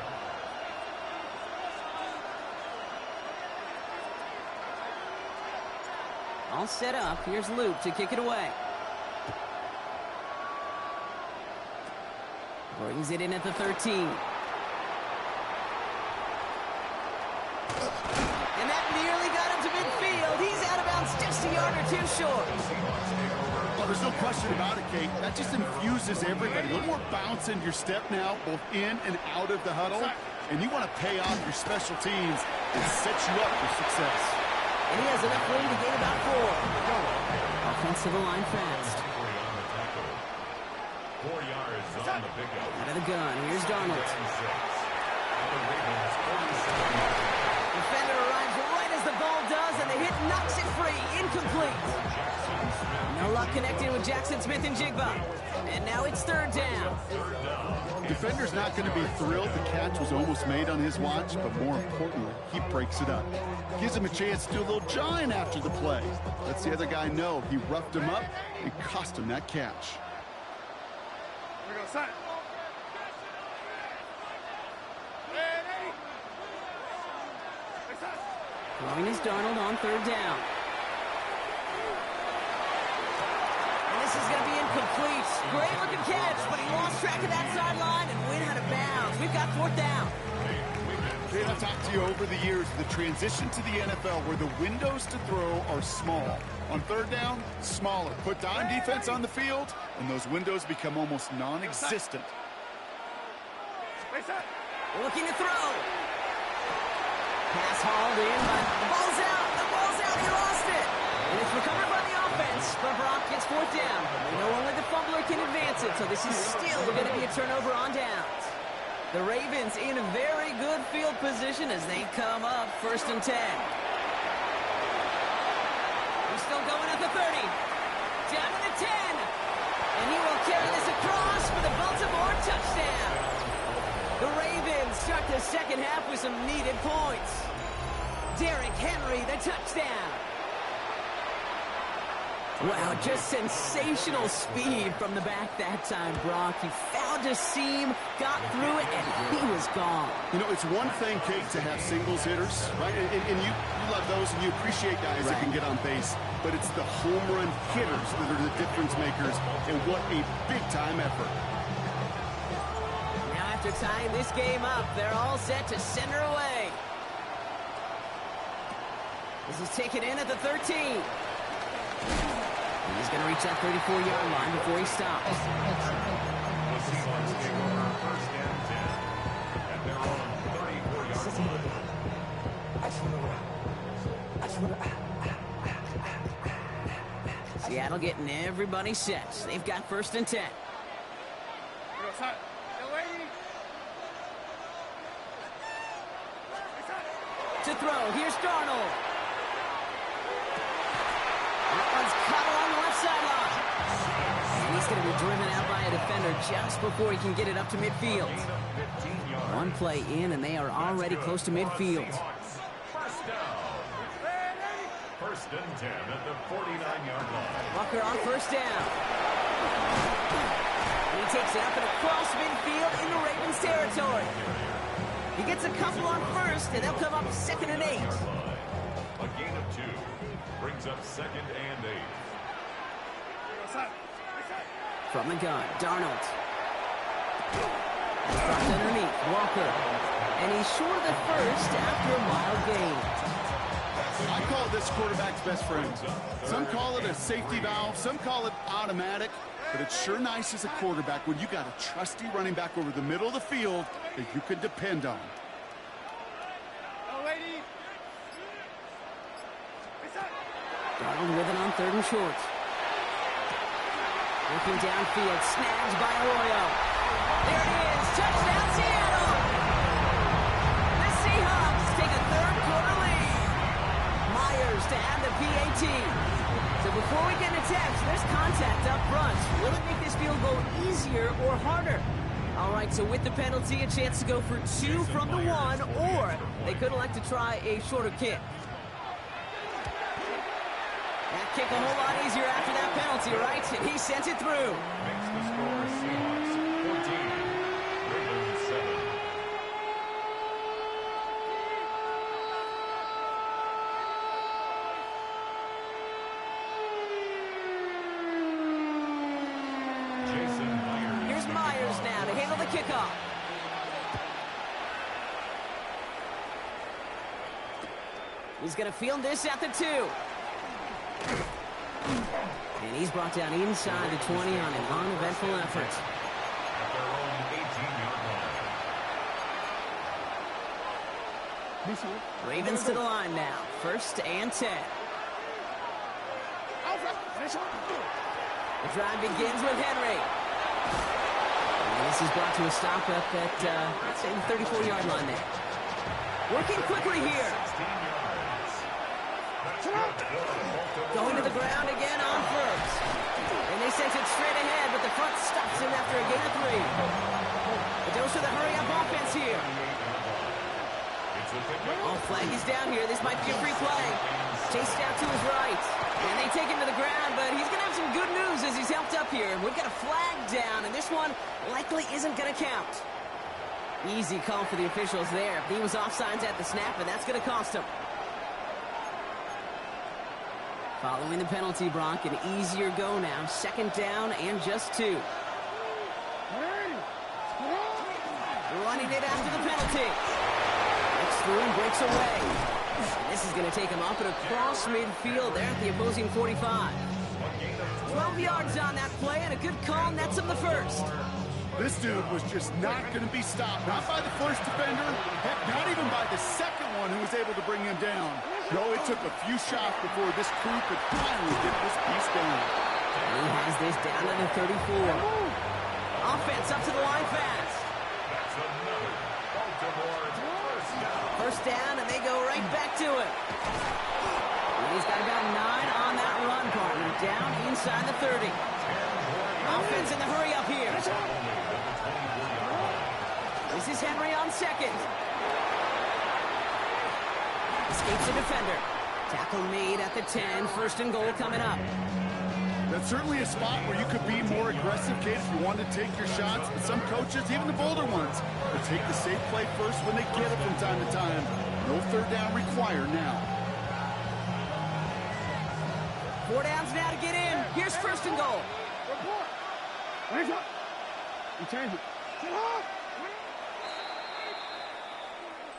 Speaker 1: All set up. Here's Luke to kick it away. Brings it in at the 13. And that nearly got him to midfield. He's out of bounds just a yard or two short.
Speaker 3: Well, there's no question about it, Kate. That just infuses everybody. A little more bounce in your step now, both in and out of the huddle. And you want to pay off your special teams and set you up for success.
Speaker 1: And he has enough room to gain about 4. Offensive line fast.
Speaker 4: 4 yards on the pickup.
Speaker 1: Out of the gun. Here's Darnold. Defender arrives right as the ball does, and the hit knocks it free. Incomplete. No luck connecting with Jackson Smith and Jigba. And now it's 3rd down.
Speaker 3: Defender's not going to be thrilled the catch was almost made on his watch, but more importantly, he breaks it up. Gives him a chance to do a little jawing after the play. Lets the other guy know he roughed him up and cost him that catch.
Speaker 5: We go, son.
Speaker 1: Throwing is Darnold on 3rd down. And this is going to be incomplete. Great looking catch, but he lost track of that sideline and went out of bounds. We've got 4th down.
Speaker 3: Kate, I've talked to you over the years, the transition to the NFL where the windows to throw are small. On 3rd down, smaller. Put dime defense on the field, and those windows become almost non-existent.
Speaker 1: Looking to throw. Pass hauled in, but the ball's out. The ball's out. He lost it. And it's recovered by the offense, but Brock gets 4th down. We know only the fumbler can advance it, so this is still going to be a turnover on downs. The Ravens in a very good field position as they come up 1st and 10. He's still going at the 30. Down to the 10. And he will carry this across for the Baltimore touchdown. The Ravens start the 2nd half with some needed points. Derrick Henry, the touchdown. Wow, just sensational speed from the back that time, Brock. He found a seam, got through it, and he was gone.
Speaker 3: You know, it's one thing, Kate, to have singles hitters, right? And you love those, and you appreciate guys that can get on base. But it's the home run hitters that are the difference makers, and what a big-time effort.
Speaker 1: Now after tying this game up, they're all set to center away. This is taken in at the 13. He's going to reach that 34-yard line before he stops.
Speaker 4: The Seahawks take over 1st and 10 at their own 34-yard line.
Speaker 1: Seattle getting everybody set. They've got 1st and 10. To throw, here's Darnold. That one's cut along the left sideline. And he's going to be driven out by a defender just before he can get it up to midfield. 1 play in, and they are already close to midfield.
Speaker 4: 1st down. 1st and 10 at the 49-yard line.
Speaker 1: Walker on 1st down. He takes it up and across midfield into Ravens territory. He gets a couple on 1st, and they'll come up 2nd and 8.
Speaker 4: A gain of 2 brings up 2nd and 8.
Speaker 1: From the gun, Darnold. Dropped underneath, Walker. And he's short of the 1st after a mild gain.
Speaker 3: I call this quarterback's best friend. Some call it a safety valve, some call it automatic, but it's sure nice as a quarterback when you got a trusty running back over the middle of the field that you can depend on.
Speaker 1: Darnold with it on 3rd and short. Looking downfield, snagged by Arroyo. There it is, touchdown Seattle! The Seahawks take a 3rd quarter lead. Myers to add the PAT. So before we get into text, there's contact up front. Will it make this field goal easier or harder? All right, so with the penalty, a chance to go for 2 from the 1, or they could elect to try a shorter kick. That kick a whole lot easier after that penalty, right? And he sent it through.
Speaker 4: Makes the score Seahawks 14, Ravens 7.
Speaker 1: He's going to field this at the 2. And he's brought down inside the 20 on an uneventful effort.
Speaker 4: At their own 18-yard line.
Speaker 1: Ravens to the line now. 1st and 10. The drive begins with Henry. And this is brought to a stop up at, let's say, the 34-yard line there. Working quickly here. Going to the ground again on 1st. And they sent it straight ahead, but the front stops him after a gain of 3. A dose of the hurry-up offense here. Oh, flag is down here. This might be a free play. Chased out to his right. And they take him to the ground, but he's going to have some good news as he's helped up here. We've got a flag down, and this one likely isn't going to count. Easy call for the officials there. He was offsides at the snap, and that's going to cost him. Following the penalty, Bronk, an easier go now. 2nd down and just 2. Running it after the penalty. Breaks through and breaks away. And this is going to take him up and across midfield there at the opposing 45. 12 yards on that play, and a good call nets him the 1st.
Speaker 3: This dude was just not going to be stopped. Not by the first defender. Heck, not even by the second one who was able to bring him down. No, it took a few shots before this crew could finally get this piece down.
Speaker 1: And he has this down to the 34. Offense up to the line fast.
Speaker 4: That's another Baltimore first down.
Speaker 1: 1st down, and they go right back to it. And he's got about 9 on that run, partner. Down inside the 30. Offense in the hurry up here. This is Henry on 2nd. Escapes the defender. Tackle made at the 10. 1st and goal coming up.
Speaker 3: That's certainly a spot where you could be more aggressive, Kate, if you wanted to take your shots. But some coaches, even the bolder ones, will take the safe play first when they get it from time to time. No 3rd down required now.
Speaker 1: 4 downs now to get in. Here's 1st and goal.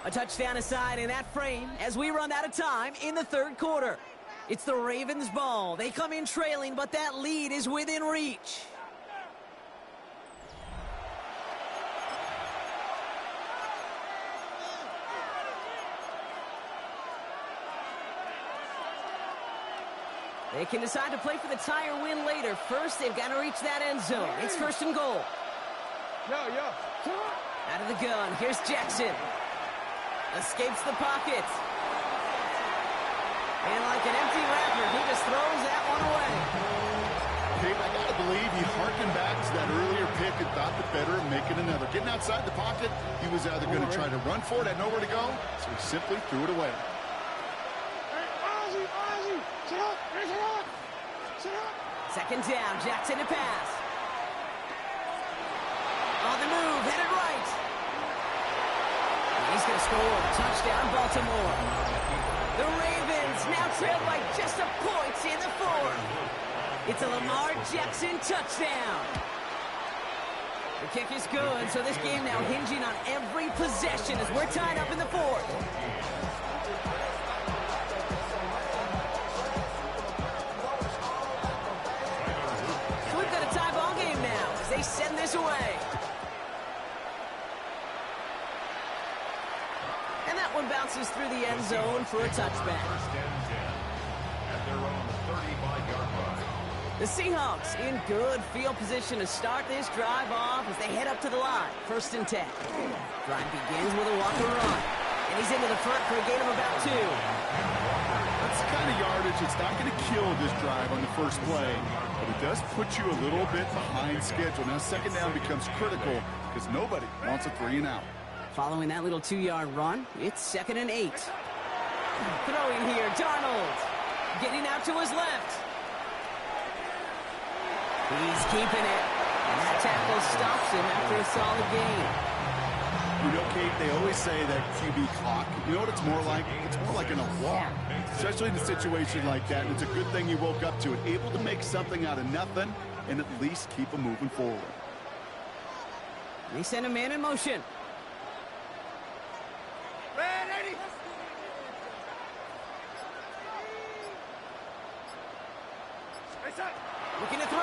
Speaker 1: A touchdown aside in that frame as we run out of time in the 3rd quarter. It's the Ravens' ball. They come in trailing, but that lead is within reach. They can decide to play for the tie or win later. First, they've got to reach that end zone. It's 1st and goal. Out of the gun, here's Jackson. Escapes the pocket. And like an empty wrapper, he just throws that one away.
Speaker 3: Dave, I got to believe he harkened back to that earlier pick and thought the better of making another. Getting outside the pocket, he was either going to try to run for it, had nowhere to go, so he simply threw it away.
Speaker 1: Second down, Jackson to pass. On the move, headed right. And he's going to score. Touchdown, Baltimore. The Ravens now trail by just a point in the 4th. It's a Lamar Jackson touchdown. The kick is good, so this game now hinging on every possession as we're tied up in the 4th. We've got a tie ball game now as they send this away. And that one bounces through the end zone for a touchback.
Speaker 4: At their own 35-yard line.
Speaker 1: The Seahawks in good field position to start this drive off as they head up to the line. 1st and 10. Drive begins with a Walker run. And he's into the front for a gain of about 2.
Speaker 3: That's the kind of yardage it's not going to kill this drive on the first play, but it does put you a little bit behind schedule. Now 2nd down becomes critical because nobody wants a 3 and out.
Speaker 1: Following that little 2-yard run, it's 2nd and 8. Throwing here, Darnold. Getting out to his left. He's keeping it. And that tackle stops him after a solid gain.
Speaker 3: You know, Kate, they always say that QB clock. You know what it's more like? It's more like an alarm, especially in a situation like that. And it's a good thing you woke up to it, able to make something out of nothing and at least keep them moving forward.
Speaker 1: They send a man in motion. Looking to throw.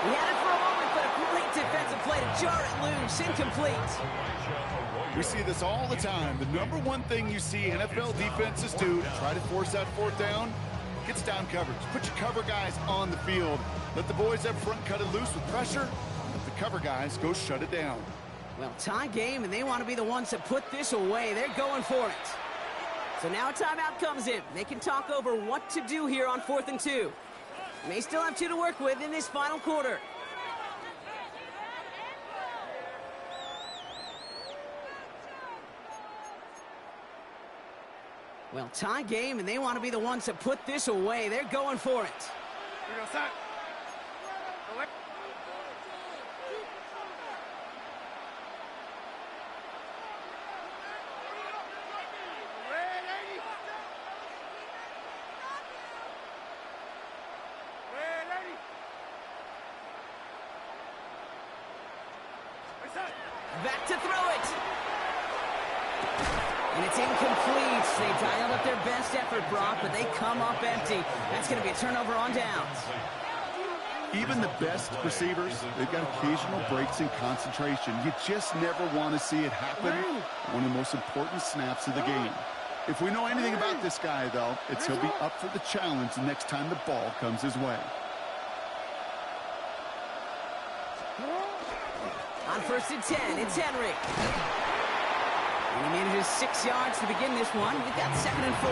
Speaker 1: He had it for a moment, but a great defensive play to jar it loose. Incomplete.
Speaker 3: We see this all the time. The number one thing you see NFL defenses do to try to force that fourth down, gets down coverage. Put your cover guys on the field. Let the boys up front cut it loose with pressure. Let the cover guys go shut it down.
Speaker 1: Well, tie game, and they want to be the ones that put this away. They're going for it. So now a timeout comes in. They can talk over what to do here on 4th and 2. They still have 2 to work with in this final quarter. Well, tie game, and they want to be the ones that put this away. They're going for it.
Speaker 5: We go set.
Speaker 1: Back to throw it. And it's incomplete. They dialed up their best effort, Brock, but they come up empty. That's going to be a turnover on downs.
Speaker 3: Even the best receivers, they've got occasional breaks in concentration. You just never want to see it happen. One of the most important snaps of the game. If we know anything about this guy, though, it's he'll be up for the challenge the next time the ball comes his way.
Speaker 1: On 1st and 10, it's Henry. And he manages 6 yards to begin this one. We've got 2nd and 4.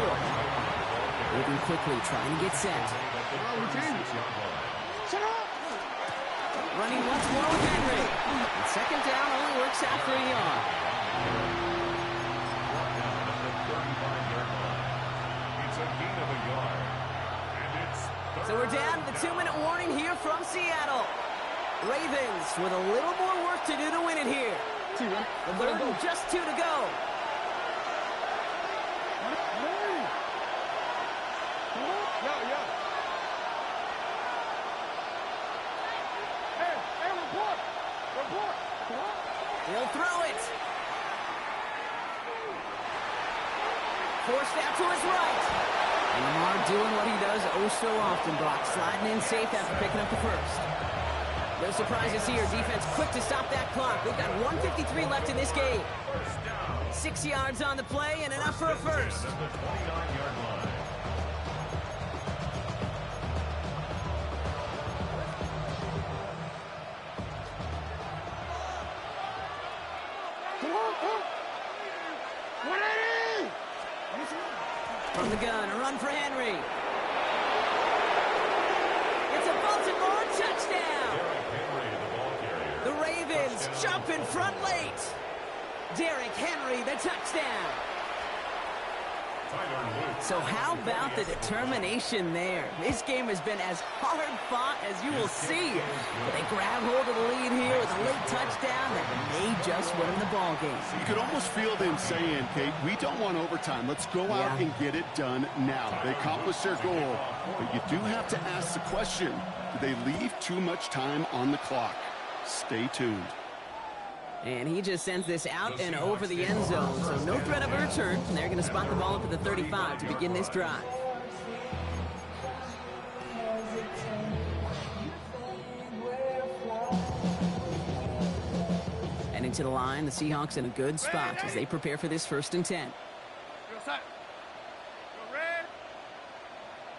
Speaker 1: Moving quickly, trying to get set. Running once more with Henry. And 2nd down only works out for a yard.
Speaker 4: It's a gain of a yard. And it's
Speaker 1: So we're down to the 2-minute warning here from Seattle. Ravens with a little more work to do to win it here. The third and just 2 to go. He'll throw it. Forced out to his right. And Lamar doing what he does oh so often, Brock. Sliding in safe after picking up the first. No surprises here. Defense quick to stop that clock. We've got 1:53 left in this game. 6 yards on the play and enough for a first. From the gun, a run for Henry. It's a Baltimore touchdown. The Ravens jump in front late. Derrick Henry, the touchdown. So how about the determination there? This game has been as hard fought as you will see. But they grab hold of the lead here with a late touchdown that may just win them the ball game.
Speaker 3: You could almost feel them saying, Kate, we don't want overtime. Let's go out and get it done now. They accomplished their goal. But you do have to ask the question, do they leave too much time on the clock? Stay tuned.
Speaker 1: And he just sends this out and over the end zone, so no threat of a return. And they're going to spot the ball up at the 35 to begin this drive. And into the line, the Seahawks in a good spot as they prepare for this 1st and 10.
Speaker 5: Go set. Go red.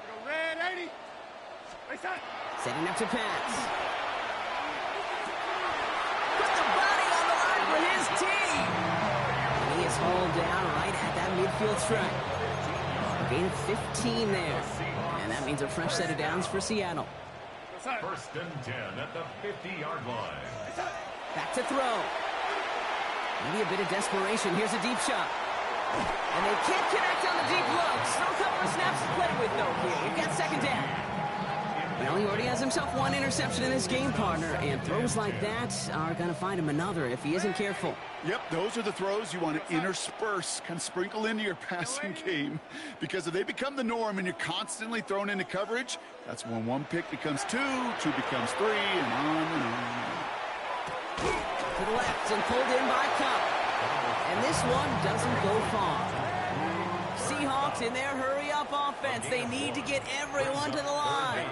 Speaker 5: Go red, 80. They set.
Speaker 1: Setting up to pass. Put the body on the line for his team. And he is hauled down right at that midfield stripe. Gain of 15 there. And that means a fresh set of downs for Seattle.
Speaker 4: 1st and 10 at the 50-yard line.
Speaker 1: Back to throw. Maybe a bit of desperation. Here's a deep shot. And they can't connect on the deep look. Still a couple of snaps to play with, though, here. We've got 2nd down. Well, he already has himself 1 interception in this game, partner, and throws like that are going to find him another if he isn't careful.
Speaker 3: Yep, those are the throws you want to intersperse, kind of sprinkle into your passing game, because if they become the norm and you're constantly thrown into coverage, that's when 1 pick becomes 2, 2 becomes 3, and on and on.
Speaker 1: To the left and pulled in by Cup. And this one doesn't go far. Seahawks in their hurry-up offense. They need to get everyone to the line.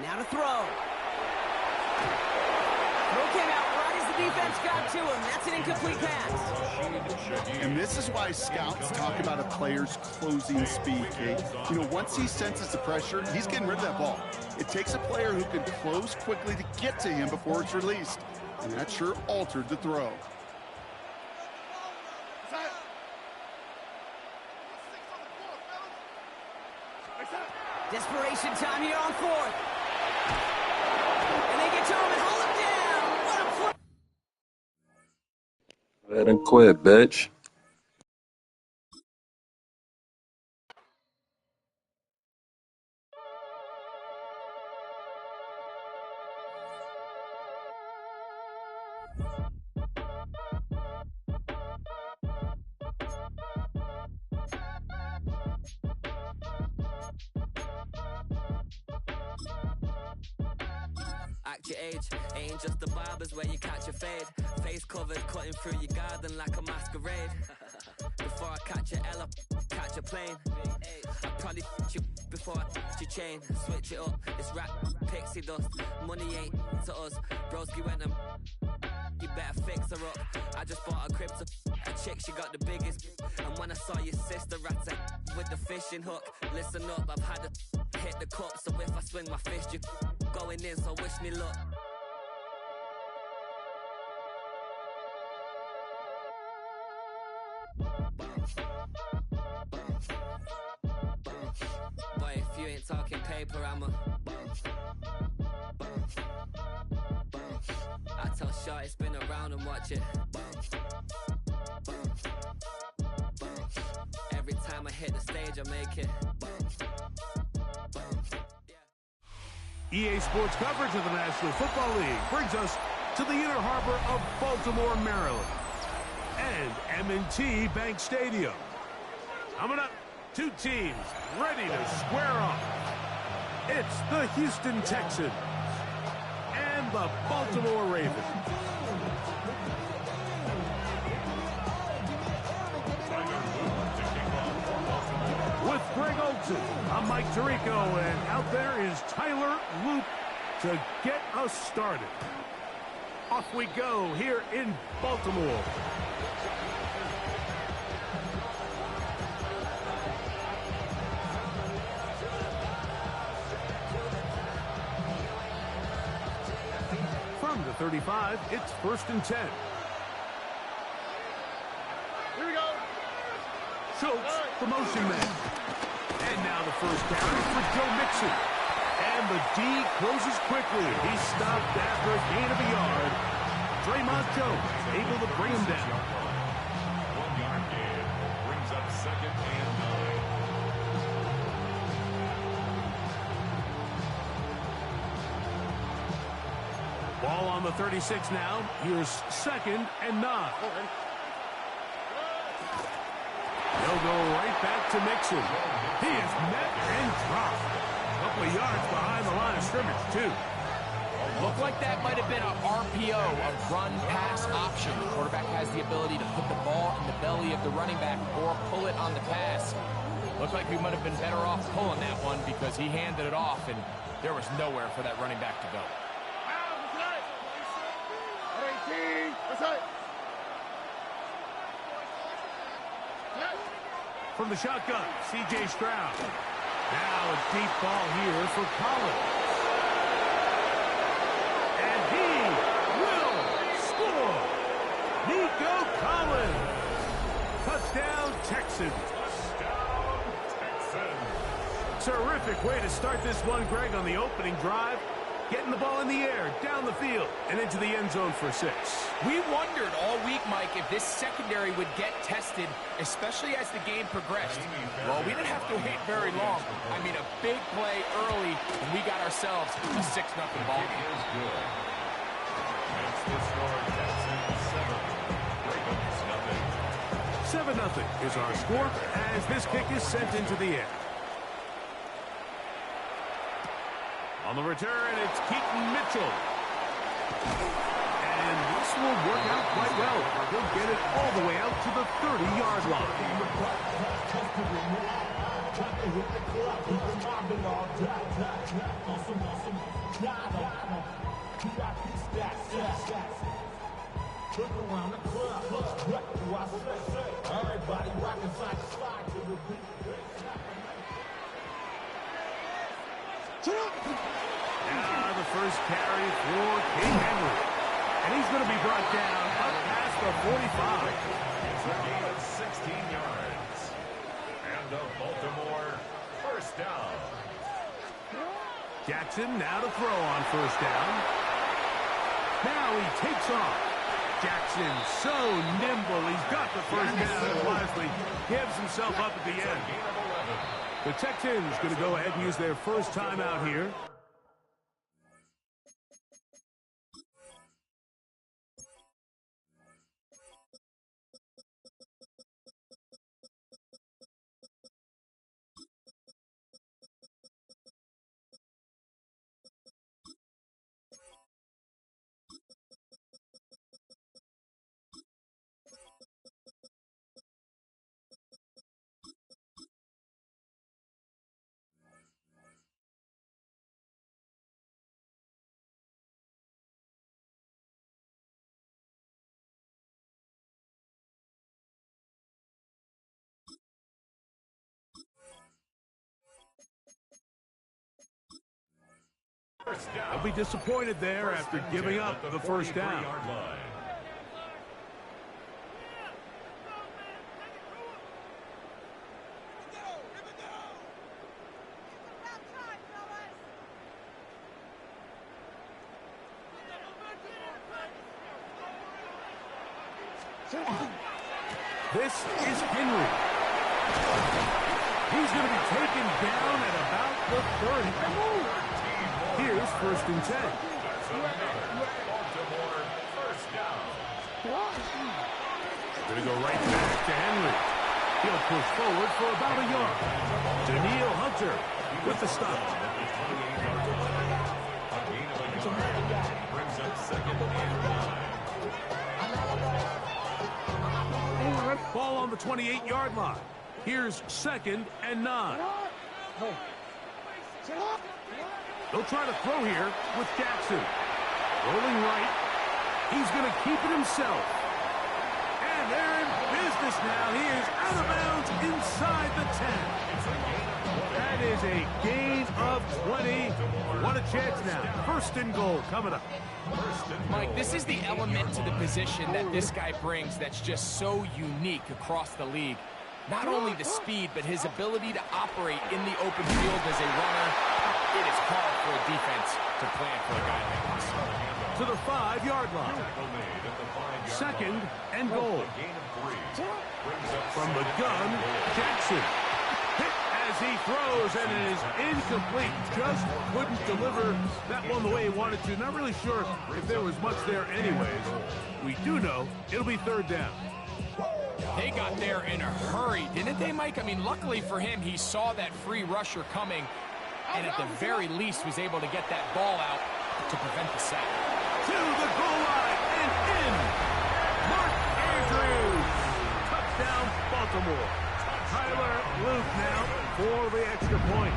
Speaker 1: Now to throw. Throw came out right as the defense got to him. That's an incomplete pass.
Speaker 3: And this is why scouts talk about a player's closing speed, Kate. You know, once he senses the pressure, he's getting rid of that ball. It takes a player who can close quickly to get to him before it's released. And that sure altered the throw.
Speaker 1: Desperation time here on fourth. And they get to him and hold him down. What a play.
Speaker 8: Let him quit, bitch.
Speaker 2: Act your age, ain't just the barbers where you catch a fade. Face covered, cutting through your garden like a masquerade. Before I catch a L, catch a plane. I probably you before I your chain. Switch it up, it's rap, pixie dust. Money ain't to us. Broski went and you better fix her up. I just bought a crib to a chick, she got the biggest. And when I saw your sister rat with the fishing hook, listen up, I've had to hit the cup. So if I swing my fist, you going in, so wish me luck. Boy, if you ain't talking paper, I'm a I tell Shorty spin around and watch it. Every time I hit the stage, I make it.
Speaker 9: EA Sports coverage of the National Football League brings us to the inner harbor of Baltimore, Maryland, and M&T Bank Stadium. Coming up, two teams ready to square off. It's the Houston Texans and the Baltimore Ravens. With Greg Olson, I'm Mike Tirico, and out there is Tyler Loop to get us started. Off we go here in Baltimore. From the 35, it's 1st and 10.
Speaker 5: Here we go.
Speaker 9: Schultz, the motion man. And now the first down is for Joe Mixon. And the D closes quickly. He's stopped after a gain of a yard. Draymond Jones able to bring him down.
Speaker 4: 1 yard gain brings up 2nd and 9.
Speaker 9: Ball on the 36 now. Here's 2nd and 9. They'll go right back to Mixon. He is met and dropped. A couple of yards behind the line of scrimmage, too.
Speaker 10: Looked like that might have been a RPO, a run-pass option. The quarterback has the ability to put the ball in the belly of the running back or pull it on the pass. Looked like we might have been better off pulling that one because he handed it off, and there was nowhere for that running back to go.
Speaker 9: From the shotgun, C.J. Stroud. Now a deep ball here for Collins. And he will score. Nico Collins. Touchdown, Texans. Terrific way to start this one, Greg, on the opening drive. Getting the ball in the air, down the field, and into the end zone for 6.
Speaker 10: We wondered all week, Mike, if this secondary would get tested, especially as the game progressed. Well, we didn't have to wait very long. I mean, a big play early, and we got ourselves a 6-0 ball game.
Speaker 4: Is good. Makes the score Texans 7. Ravens
Speaker 9: 7-0 is our score as this kick is sent into the air. On the return, it's Keaton Mitchell. And this will work out quite well. He'll get it all the way out to the 30-yard line.
Speaker 2: Look around the club, what do I say? Everybody rockin' side to side to the beat.
Speaker 9: Now the first carry for King Henry. And he's going to be brought down up past the 45.
Speaker 4: It's a gain of 16 yards. And the Baltimore first down.
Speaker 9: Jackson now to throw on first down. Now he takes off. Jackson so nimble. He's got the first down and wisely gives himself up at the end. The Texans going to go ahead and use their first timeout here. They'll be disappointed there after giving up the first down. This is Henry. He's going to be taken down at about the 30. Here's first and 10.
Speaker 4: That's another Baltimore first down.
Speaker 9: Going to go right back to Henry. He'll push forward for about a yard. Daniil Hunter with the stop.
Speaker 4: A gain of a yard. Brings up second and 9.
Speaker 9: Ball on the 28-yard line. Here's second and 9. They'll try to throw here with Jackson. Rolling right. He's going to keep it himself. And they're in business now. He is out of bounds inside the 10. That is a gain of 20. What a chance now. First and goal coming up.
Speaker 10: Mike, this is the element to the position that this guy brings that's just so unique across the league. Not only the speed, but his ability to operate in the open field as a runner. It is hard for a defense to plan for a guy like this.
Speaker 9: To the 5-yard line. Second and goal. From the gun, Jackson. Hit as he throws, and it is incomplete. Just couldn't deliver that one the way he wanted to. Not really sure if there was much there anyways. We do know it'll be third down.
Speaker 10: They got there in a hurry, didn't they, Mike? I mean, luckily for him, he saw that free rusher coming, and at the very least was able to get that ball out to prevent the sack.
Speaker 9: To the goal line and in. Mark Andrews. Touchdown, Baltimore. Tyler Luke now for the extra point.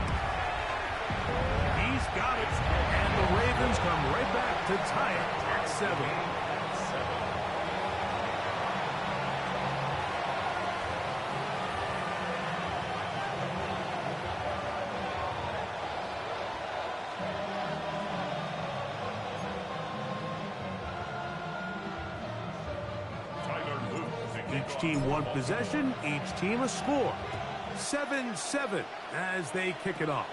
Speaker 9: He's got it, and the Ravens come right back to tie it at 7. Each team one possession, each team a score. 7-7 as they kick it off.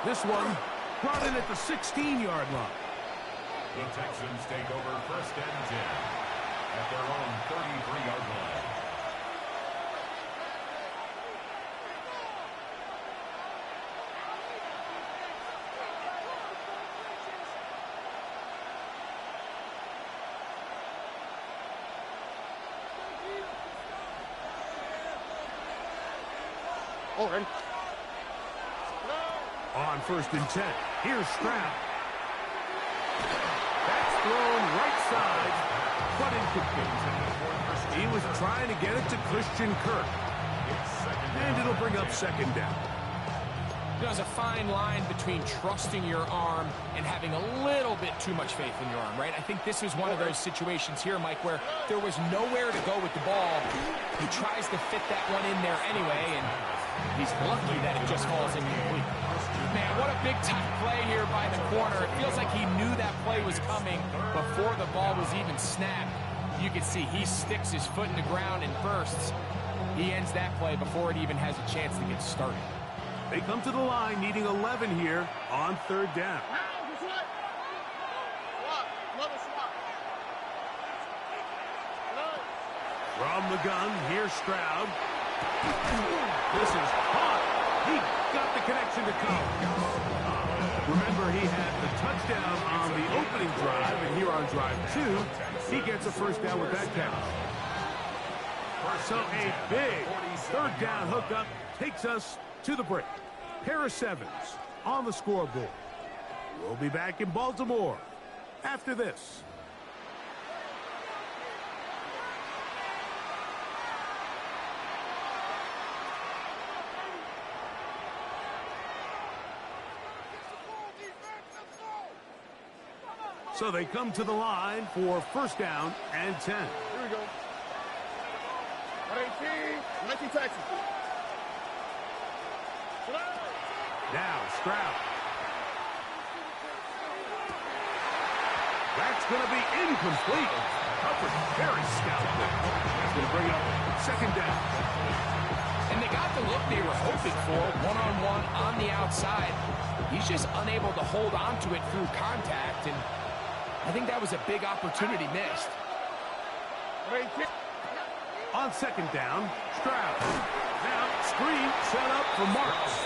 Speaker 9: This one brought in at the 16-yard line.
Speaker 4: The Texans take over first and 10 at their own 33-yard line.
Speaker 9: On first and 10, here's Stroud. That's thrown right sides, but incomplete. He was trying to get it to Christian Kirk. And it'll bring up second down.
Speaker 10: There's a fine line between trusting your arm and having a little bit too much faith in your arm, right? I think this was one of those situations here, Mike, where there was nowhere to go with the ball. He tries to fit that one in there anyway, and he's lucky that it just falls incomplete. Man, what a big-time play here by the corner. It feels like he knew that play was coming before the ball was even snapped. You can see he sticks his foot in the ground and bursts. He ends that play before it even has a chance to get started.
Speaker 9: They come to the line needing 11 here on third down. From the gun, here's Stroud. This is hot. He got the connection to come. Remember, he had the touchdown on the opening drive, and here on drive 2, he gets a first down with that count. So a big third down hookup takes us to the break. Pair of sevens on the scoreboard. We'll be back in Baltimore after this. So they come to the line for first down and 10.
Speaker 5: Here we go. 19 Texas.
Speaker 9: Now Stroud. That's going to be incomplete. Covered very stoutly. That's going to bring up second down.
Speaker 10: And they got the look they were hoping for, one-on-one on the outside. He's just unable to hold on to it through contact, and I think that was a big opportunity missed.
Speaker 9: On second down, Stroud. Now screen set up for Marks.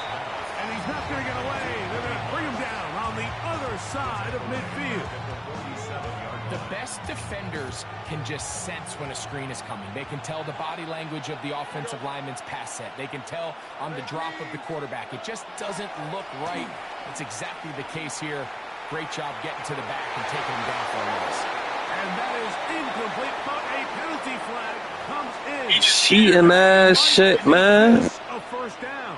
Speaker 9: And he's not going to get away. They're going to bring him down on the other side of midfield.
Speaker 10: The best defenders can just sense when a screen is coming. They can tell the body language of the offensive lineman's pass set. They can tell on the drop of the quarterback. It just doesn't look right. It's exactly the case here. Great job getting to the back and taking him down for a loss.
Speaker 9: And that is incomplete, but a penalty flag comes in.
Speaker 8: Cheating ass shit, man.
Speaker 9: A first down.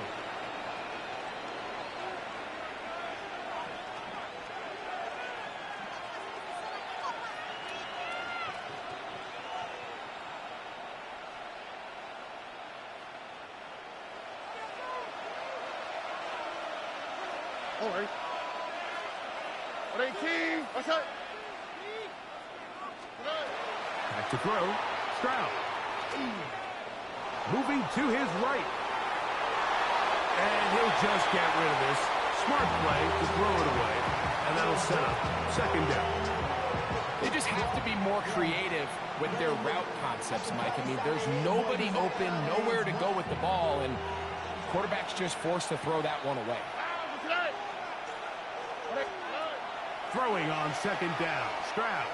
Speaker 5: All right. 18. What's up?
Speaker 9: Back to throw. Stroud. Moving to his right. And he'll just get rid of this. Smart play to throw it away. And that'll set up second down.
Speaker 10: They just have to be more creative with their route concepts, Mike. I mean, there's nobody open, nowhere to go with the ball, and quarterback's just forced to throw that one away.
Speaker 9: Throwing on second down. Stroud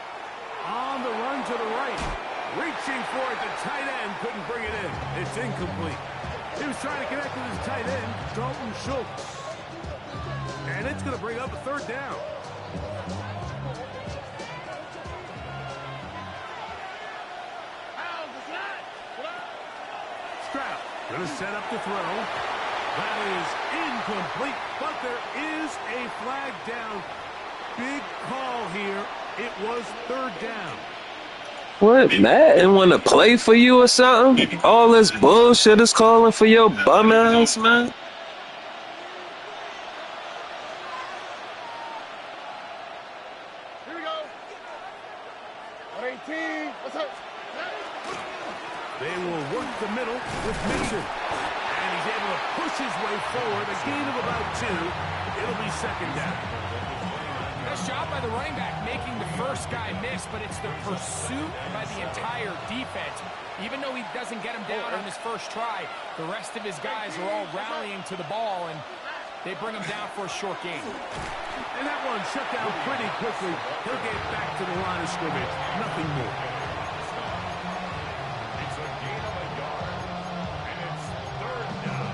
Speaker 9: on the run to the right. Reaching for it. The tight end couldn't bring it in. It's incomplete. He was trying to connect with his tight end, Dalton Schultz. And it's going to bring up a third down. Stroud going to set up the throw. That is incomplete, but there is a flag down. Big call here. It was third down.
Speaker 8: What, Madden want to play for you or something? All this bullshit is calling for your bum ass, man.
Speaker 5: Here we go. 18. What's up?
Speaker 9: They will work the middle with Mixon. And he's able to push his way forward. A gain of about 2. It'll be second down.
Speaker 10: Nice job by the running back making the first guy miss, but it's the pursuit by the entire defense. Even though he doesn't get him down on his first try, the rest of his guys are all rallying to the ball, and they bring him down for a short gain.
Speaker 9: And that one shut down pretty quickly. He'll get back to the line of scrimmage. Nothing more.
Speaker 4: It's a gain of a yard, and it's third down.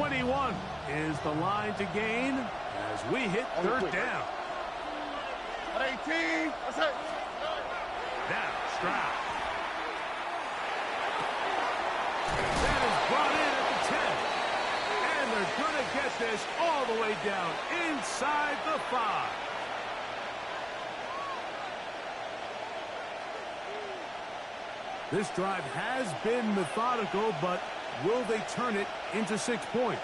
Speaker 9: 21 is the line to gain as we hit third down.
Speaker 5: At 18. That's it.
Speaker 9: Now, Stroud. That is brought in at the 10. And they're going to get this all the way down inside the 5. This drive has been methodical, but will they turn it into 6 points?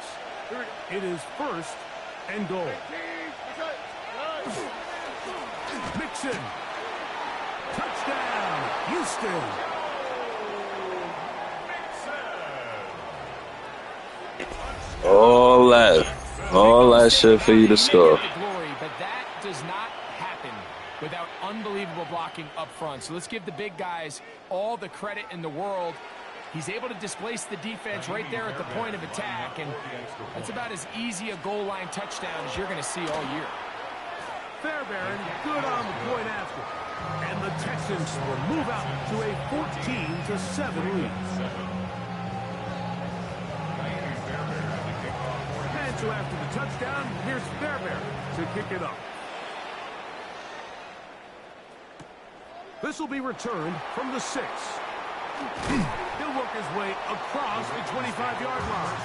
Speaker 9: It is first and goal. Mixon. Touchdown, Houston.
Speaker 8: All that shit for you to score.
Speaker 10: Glory, but that does not happen without unbelievable blocking up front. So let's give the big guys all the credit in the world. He's able to displace the defense right there at the point of attack, and that's about as easy a goal line touchdown as you're going to see all year.
Speaker 9: Fairbairn, good on the point after. And the Texans will move out to a 14-7 lead. And so after the touchdown, here's Fairbairn to kick it up. This will be returned from the 6. He'll work his way across the 25-yard line.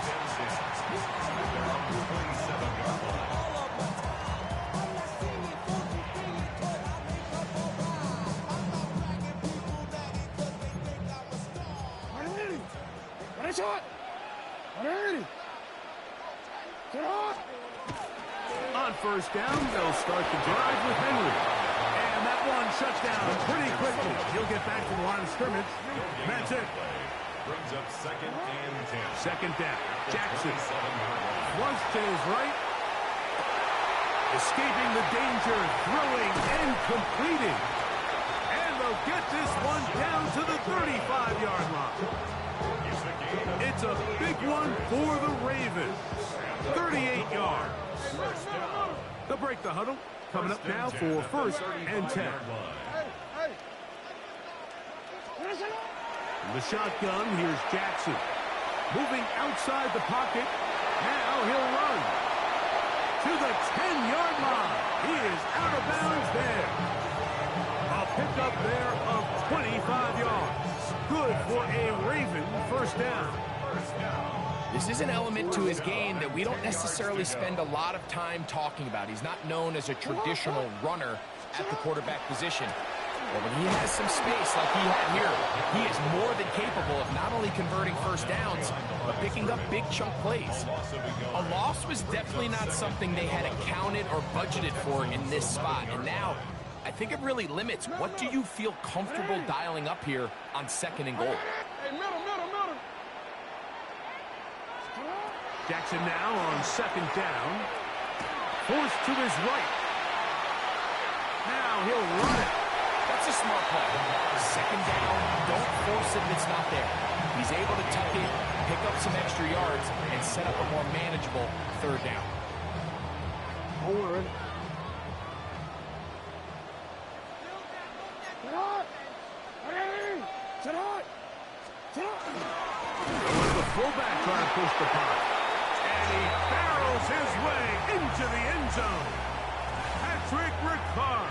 Speaker 9: On first down, they'll start the drive with Henry. And that one shuts down pretty quickly. He'll get back to the line of scrimmage. That's it.
Speaker 4: Brings up 2nd and 10.
Speaker 9: Second down. Jackson. Once to his right. Escaping the danger, throwing and completing. And they'll get this one down to the 35-yard line. It's a big one for the Ravens. 38 yards. They'll break the huddle. Coming up now for 1st and 10. In the shotgun, here's Jackson. Moving outside the pocket. Now he'll run to the 10-yard line. He is out of bounds there. A pickup there of 25 yards. Good for a Raven first down.
Speaker 10: This is an element to his game that we don't necessarily spend a lot of time talking about. He's not known as a traditional runner at the quarterback position. But when he has some space like he had here, he is more than capable of not only converting first downs, but picking up big chunk plays. A loss was definitely not something they had accounted or budgeted for in this spot. And now, I think it really limits what do you feel comfortable dialing up here on 2nd and goal.
Speaker 9: Jackson now on 2nd down. Forced to his right. Now he'll run it.
Speaker 10: That's a smart play. 2nd down, don't force it if it's not there. He's able to tuck it, pick up some extra yards, and set up a more manageable 3rd down.
Speaker 5: Forward.
Speaker 9: The fullback trying to push the punt. And he barrels his way into the end zone. Patrick Ricard.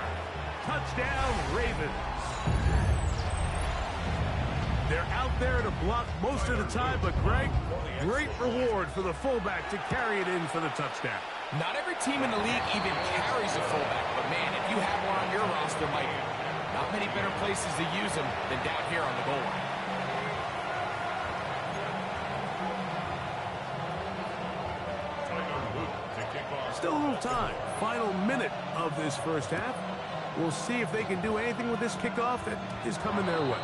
Speaker 9: Touchdown, Ravens. They're out there to block most of the time, but Greg, great reward for the fullback to carry it in for the touchdown.
Speaker 10: Not every team in the league even carries a fullback, but man, if you have one on your roster, Mike, not many better places to use them than down here on the goal line.
Speaker 9: Still a little time. Final minute of this first half. We'll see if they can do anything with this kickoff that is coming their way.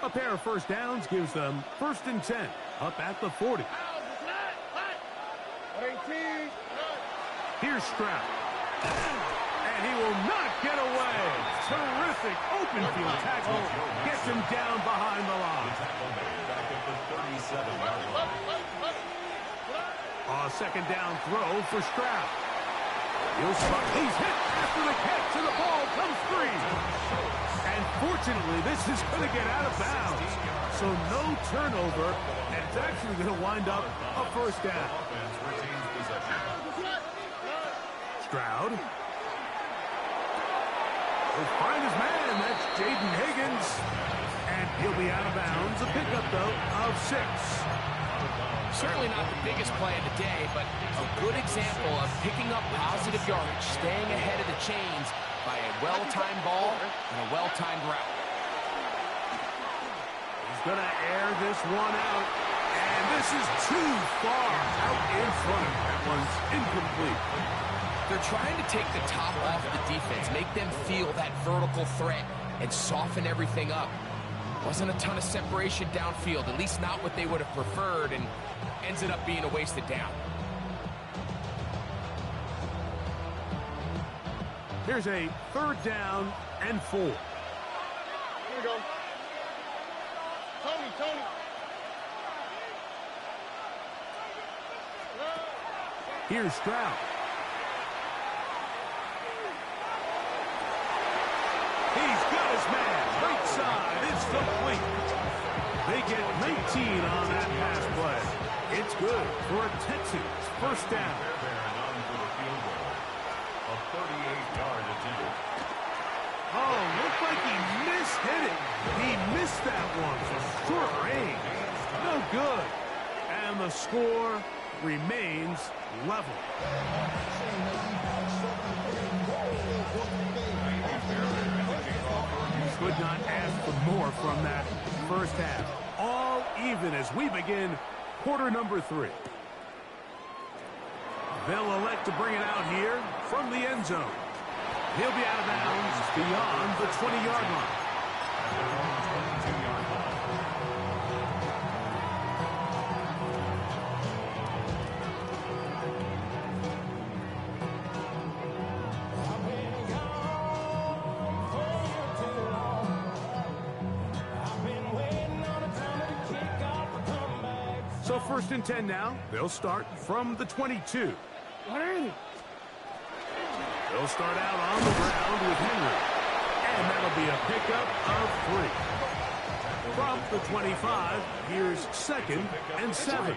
Speaker 9: A pair of first downs gives them 1st and 10, up at the 40. Here's Stroud. And he will not get away. Terrific open field tackle. Gets him down behind the line. A second down throw for Stroud. He's hit after the catch, and the ball comes free. And fortunately, this is going to get out of bounds. So no turnover, and it's actually going to wind up a first down. Stroud. He'll find his man. That's Jaden Higgins. And he'll be out of bounds. A pickup, though, of 6.
Speaker 10: Certainly not the biggest play of the day, but a good example of picking up positive yardage, staying ahead of the chains by a well-timed ball and a well-timed route.
Speaker 9: He's going to air this one out, and this is too far out in front. That one's incomplete.
Speaker 10: They're trying to take the top off the defense, make them feel that vertical threat, and soften everything up. Wasn't a ton of separation downfield, at least not what they would have preferred, and ended up being a wasted down.
Speaker 9: Here's a 3rd down and 4.
Speaker 5: Here we go. Tony.
Speaker 9: Here's Stroud. He's got his man. Right side. It's complete. They get 19 on that pass play. It's good for a Texans first down.
Speaker 4: A 38-yard attempt.
Speaker 9: Oh, looked like he mishit it. He missed that one from short range. No good. And the score remains level. Could not ask for more from that first half. All even as we begin quarter number 3. They'll elect to bring it out here from the end zone. He'll be out of bounds beyond the 20-yard line. So 1st and 10 now. They'll start from the 22. They'll start out on the ground with Henry. And that'll be a pickup of 3. From the 25, here's 2nd and 7.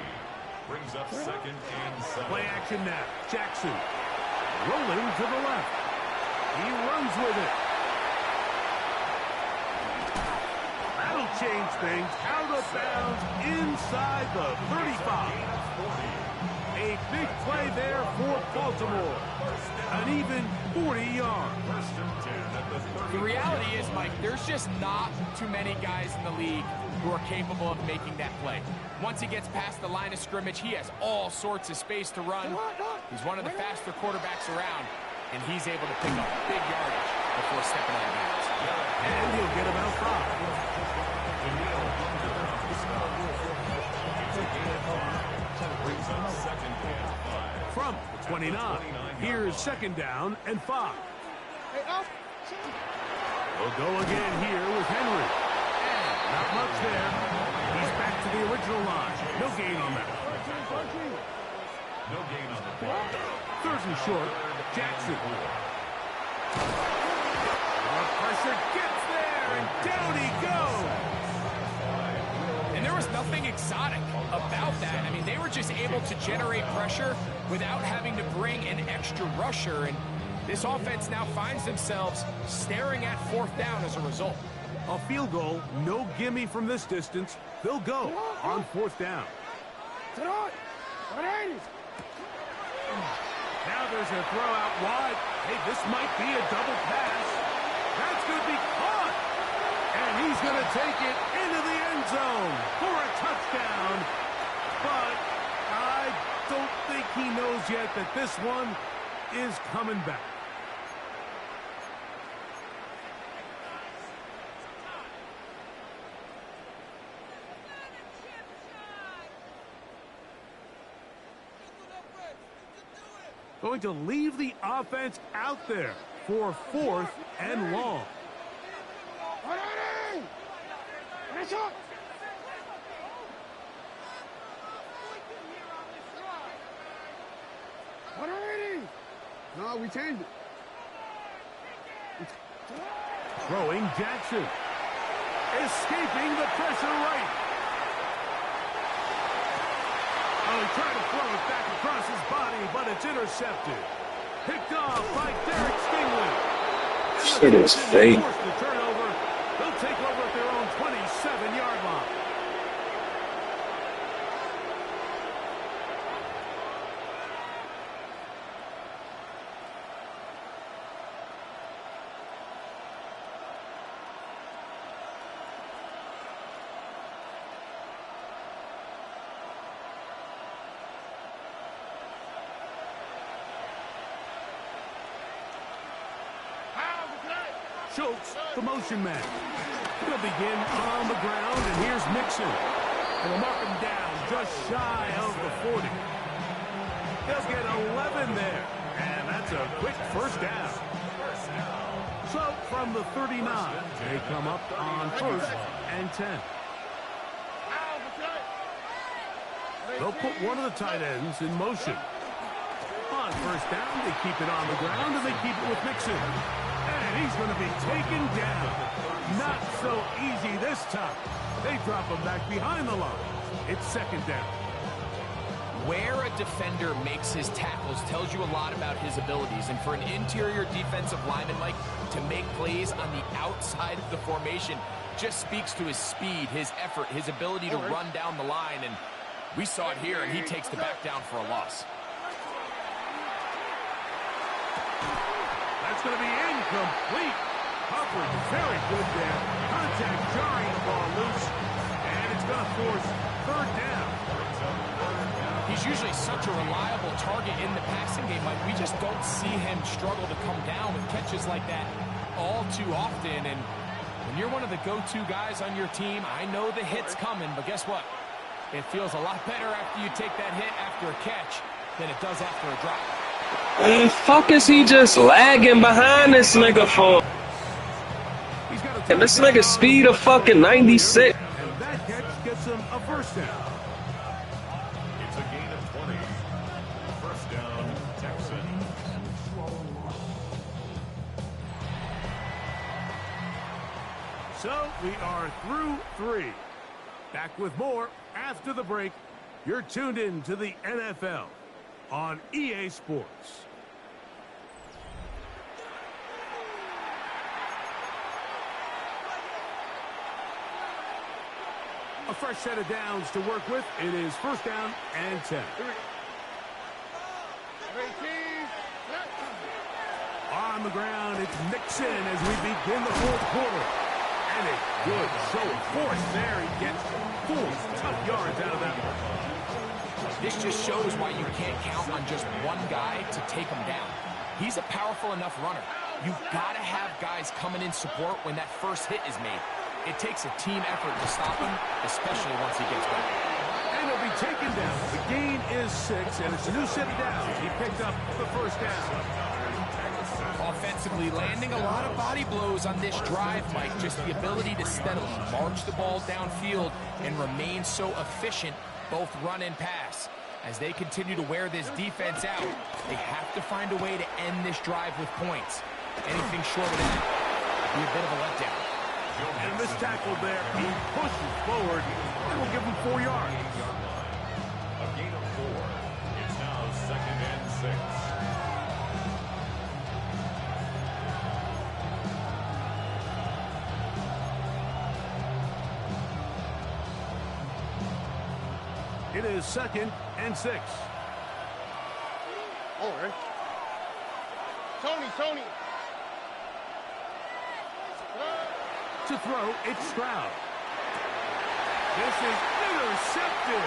Speaker 4: Brings up 2nd and 7.
Speaker 9: Play action now. Jackson rolling to the left. He runs with it. That'll change things. Out of bounds inside the 35. A big play there for Baltimore. An even 40 yards.
Speaker 10: The reality is, Mike, there's just not too many guys in the league who are capable of making that play. Once he gets past the line of scrimmage, he has all sorts of space to run. He's one of the faster quarterbacks around, and he's able to pick up big yardage before stepping out of bounds.
Speaker 9: And he'll get about 5. From the 29, here's 2nd down and 5. We'll go again here with Henry. Not much there. He's back to the original line. No gain on that.
Speaker 4: No gain on the play.
Speaker 9: 3rd and short, Jackson. The pressure gets there, and down he goes.
Speaker 10: And there was nothing exotic about that. I mean, they were just able to generate pressure without having to bring an extra rusher, and this offense now finds themselves staring at 4th down as a result.
Speaker 9: A field goal, no gimme from this distance. They'll go on 4th down. Now there's a throw out wide. Hey, this might be a double pass. That's going to be caught. And he's going to take it into the end zone for a touchdown. But I don't think he knows yet that this one is coming back. Going to leave the offense out there for 4th and long.
Speaker 5: why we changed it.
Speaker 9: Throwing Jackson. Escaping the pressure right. Oh, he tried to throw it back across his body, but it's intercepted. Picked off by Derek Stingley.
Speaker 8: Shit is fake.
Speaker 9: Force the turnover. They'll take over at their own 27-yard line. Schultz, the motion man. He'll begin on the ground, and here's Mixon. They'll mark him down just shy of the 40. They'll get 11 there, and that's a quick first down. So from the 39, they come up on 1st and 10. They'll put one of the tight ends in motion. On 1st down, they keep it on the ground, and they keep it with Mixon. And he's going to be taken down. Not so easy this time. They drop him back behind the line. It's 2nd down.
Speaker 10: Where a defender makes his tackles tells you a lot about his abilities. And for an interior defensive lineman, Mike, to make plays on the outside of the formation just speaks to his speed, his effort, his ability to run down the line. And we saw it here, and he takes the back down for a loss.
Speaker 9: That's going to be incomplete. Coverage very good there. Contact jarring the ball loose. And it's going to force 3rd down.
Speaker 10: He's usually such a reliable target in the passing game, Mike. We just don't see him struggle to come down with catches like that all too often. And when you're one of the go-to guys on your team, I know the hit's coming, but guess what? It feels a lot better after you take that hit after a catch than it does after a drop.
Speaker 8: The fuck is he just lagging behind this nigga for? And this nigga speed of fucking 96.
Speaker 9: And that catch gets him a 1st down.
Speaker 4: It's a gain of 20. 1st down, Texans.
Speaker 9: So we are through 3. Back with more after the break. You're tuned in to the NFL on EA Sports. A fresh set of downs to work with. It is 1st down and 10. On the ground, it's Mixon as we begin the 4th quarter. And a good show of force there. He gets 4 tough yards out of that one.
Speaker 10: This just shows why you can't count on just one guy to take him down. He's a powerful enough runner. You've got to have guys coming in support when that first hit is made. It takes a team effort to stop him, especially once he gets back.
Speaker 9: And he'll be taken down. The gain is 6, and it's a new set of downs. He picked up the 1st down.
Speaker 10: Offensively, landing a lot of body blows on this drive, Mike. Just the ability to steadily march the ball downfield and remain so efficient, both run and pass. As they continue to wear this defense out, they have to find a way to end this drive with points. Anything short of that would be a bit of a letdown.
Speaker 9: And this tackle there, he pushes forward, and will give him 4 yards.
Speaker 4: A gain of 4. It's now 2nd and 6.
Speaker 9: It is 2nd and 6.
Speaker 5: All right. Tony.
Speaker 9: To throw, it's Stroud. This is intercepted.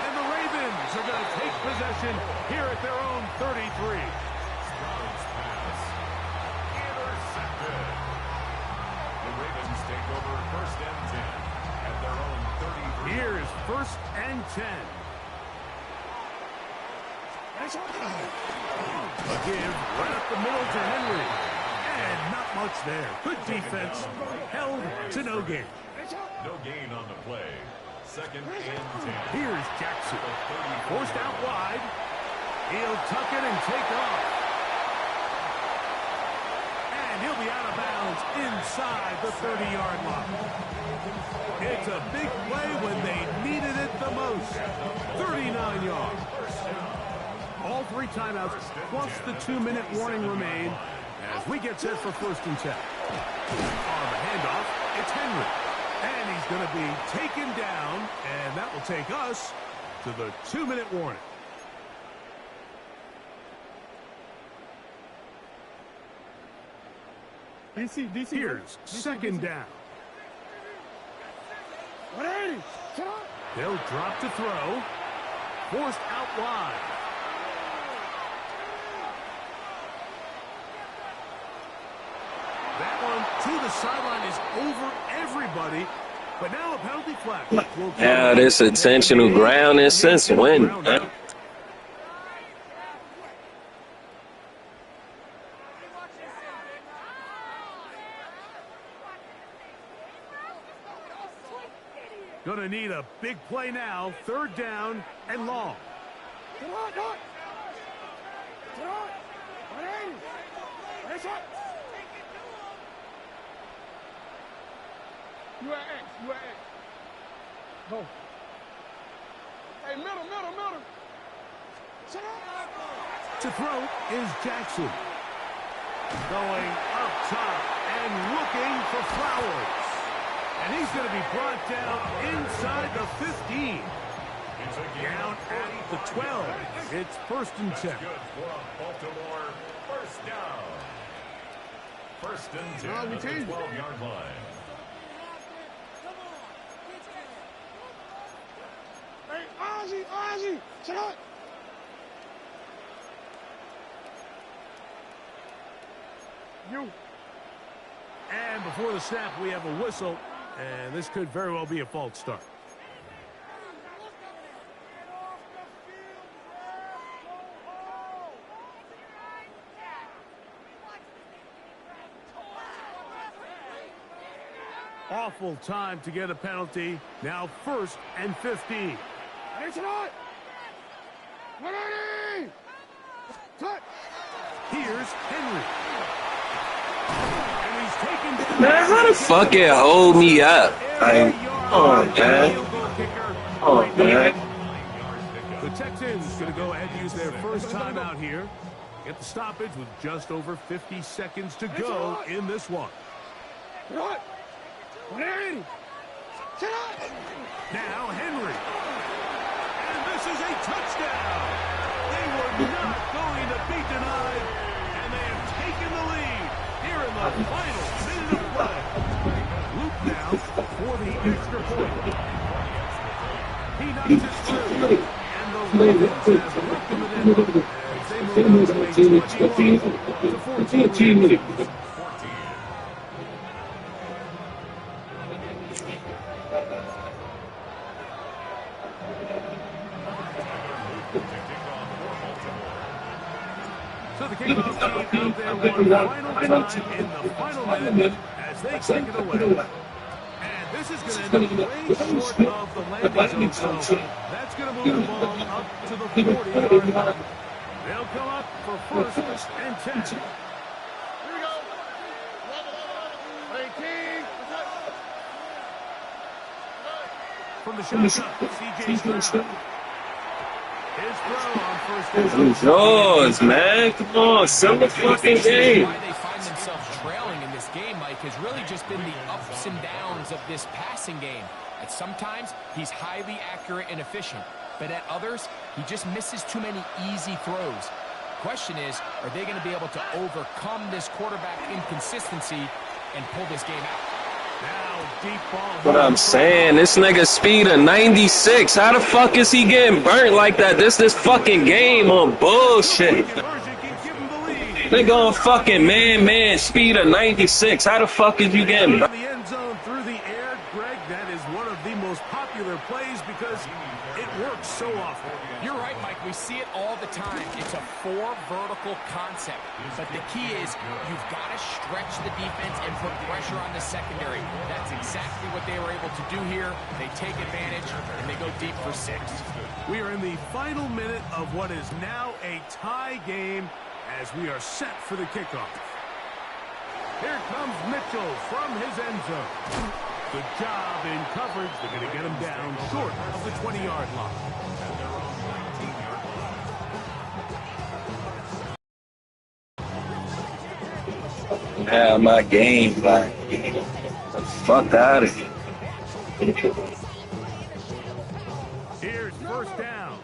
Speaker 9: And the Ravens are going to take possession here at their own 33.
Speaker 4: Stroud's pass. Intercepted. The Ravens take over 1st and 10 at their own 33.
Speaker 9: Here's 1st and 10. A give right up the middle to Henry. And not much there. Good defense. Held to no gain.
Speaker 4: No gain on the play. 2nd and 10.
Speaker 9: Here's Jackson. Forced out wide. He'll tuck it and take off. And he'll be out of bounds inside the 30-yard line. It's a big play when they needed it the most. 39 yards. All 3 timeouts plus the 2-minute warning remain as we get set for 1st and 10. On the handoff, it's Henry. And he's going to be taken down, and that will take us to the 2-minute warning.
Speaker 5: DC.
Speaker 9: Here's 2nd down.
Speaker 5: 180.
Speaker 9: They'll drop to throw. Forced out wide. That one to the sideline is over everybody. But now a penalty flag.
Speaker 8: Yeah, this intentional grounding since when?
Speaker 9: Gonna need a big play now. 3rd down and long.
Speaker 5: Come on. 180. That's it. You at X. Go. Hey, middle. Shut up.
Speaker 9: To throw is Jackson. Going up top and looking for Flowers. And he's going to be brought down inside the 15. Down at the 12. It's 1st and 10.
Speaker 4: Good for Baltimore. 1st down. 1st and 10 at the 12-yard line.
Speaker 5: Hey, Ozzy, shut up. You.
Speaker 9: And before the snap, we have a whistle. And this could very well be a false start. Awful time to get a penalty. Now 1st and 15.
Speaker 5: It's not. 180. Touch.
Speaker 9: Here's Henry. And he's taken down.
Speaker 8: Man, how the fuck it hold me up? Like, oh, man. Oh, man.
Speaker 9: The Texans going to go ahead and use their first timeout here. Get the stoppage with just over 50 seconds to go in this one.
Speaker 5: What? 180. Shut up.
Speaker 9: Now Henry. And this is a touchdown. They were not going to be denied. And they have taken the lead here in the final minute of play. Luke now for the extra point. He knocks it through. And the Ravens have worked in the net as they move up to a 21-14 lead. So the kickoff team out there one final time in the final minute as they take it away. And this is going to end up way short of the landing zone, so that's going to move the ball up to the 40-yard line. They'll come up for 1st and 10.
Speaker 5: Here we go. 18.
Speaker 9: From the shotgun, C.J. Stroud. His throw on 1st and 10.
Speaker 8: Yours, man. Come on, sell the fucking game.
Speaker 10: Why they find themselves trailing in this game, Mike, has really just been the ups and downs of this passing game. At sometimes, he's highly accurate and efficient, but at others, he just misses too many easy throws. Question is, are they going to be able to overcome this quarterback inconsistency and pull this game out?
Speaker 9: Now, deep ball.
Speaker 8: What I'm saying, this nigga speed of 96. How the fuck is he getting burnt like that? This fucking game on bullshit. Nigga on fucking man speed of 96. How the fuck is you getting burnt?
Speaker 9: The end zone through the air, Greg, that is one of the most popular plays because it works so often.
Speaker 10: You're right, Mike. We see it all the time. It's a 4 vertical concept. But the key is you've got to stretch the defense and put pressure on the secondary. That's exactly what they were able to do here. They take advantage, and they go deep for 6.
Speaker 9: We are in the final minute of what is now a tie game as we are set for the kickoff. Here comes Mitchell from his end zone. Good job in coverage. They're going to get him down short of the 20-yard line.
Speaker 4: And their own 19-yard line.
Speaker 8: Have my game back. The fuck out of here.
Speaker 9: Here's first down.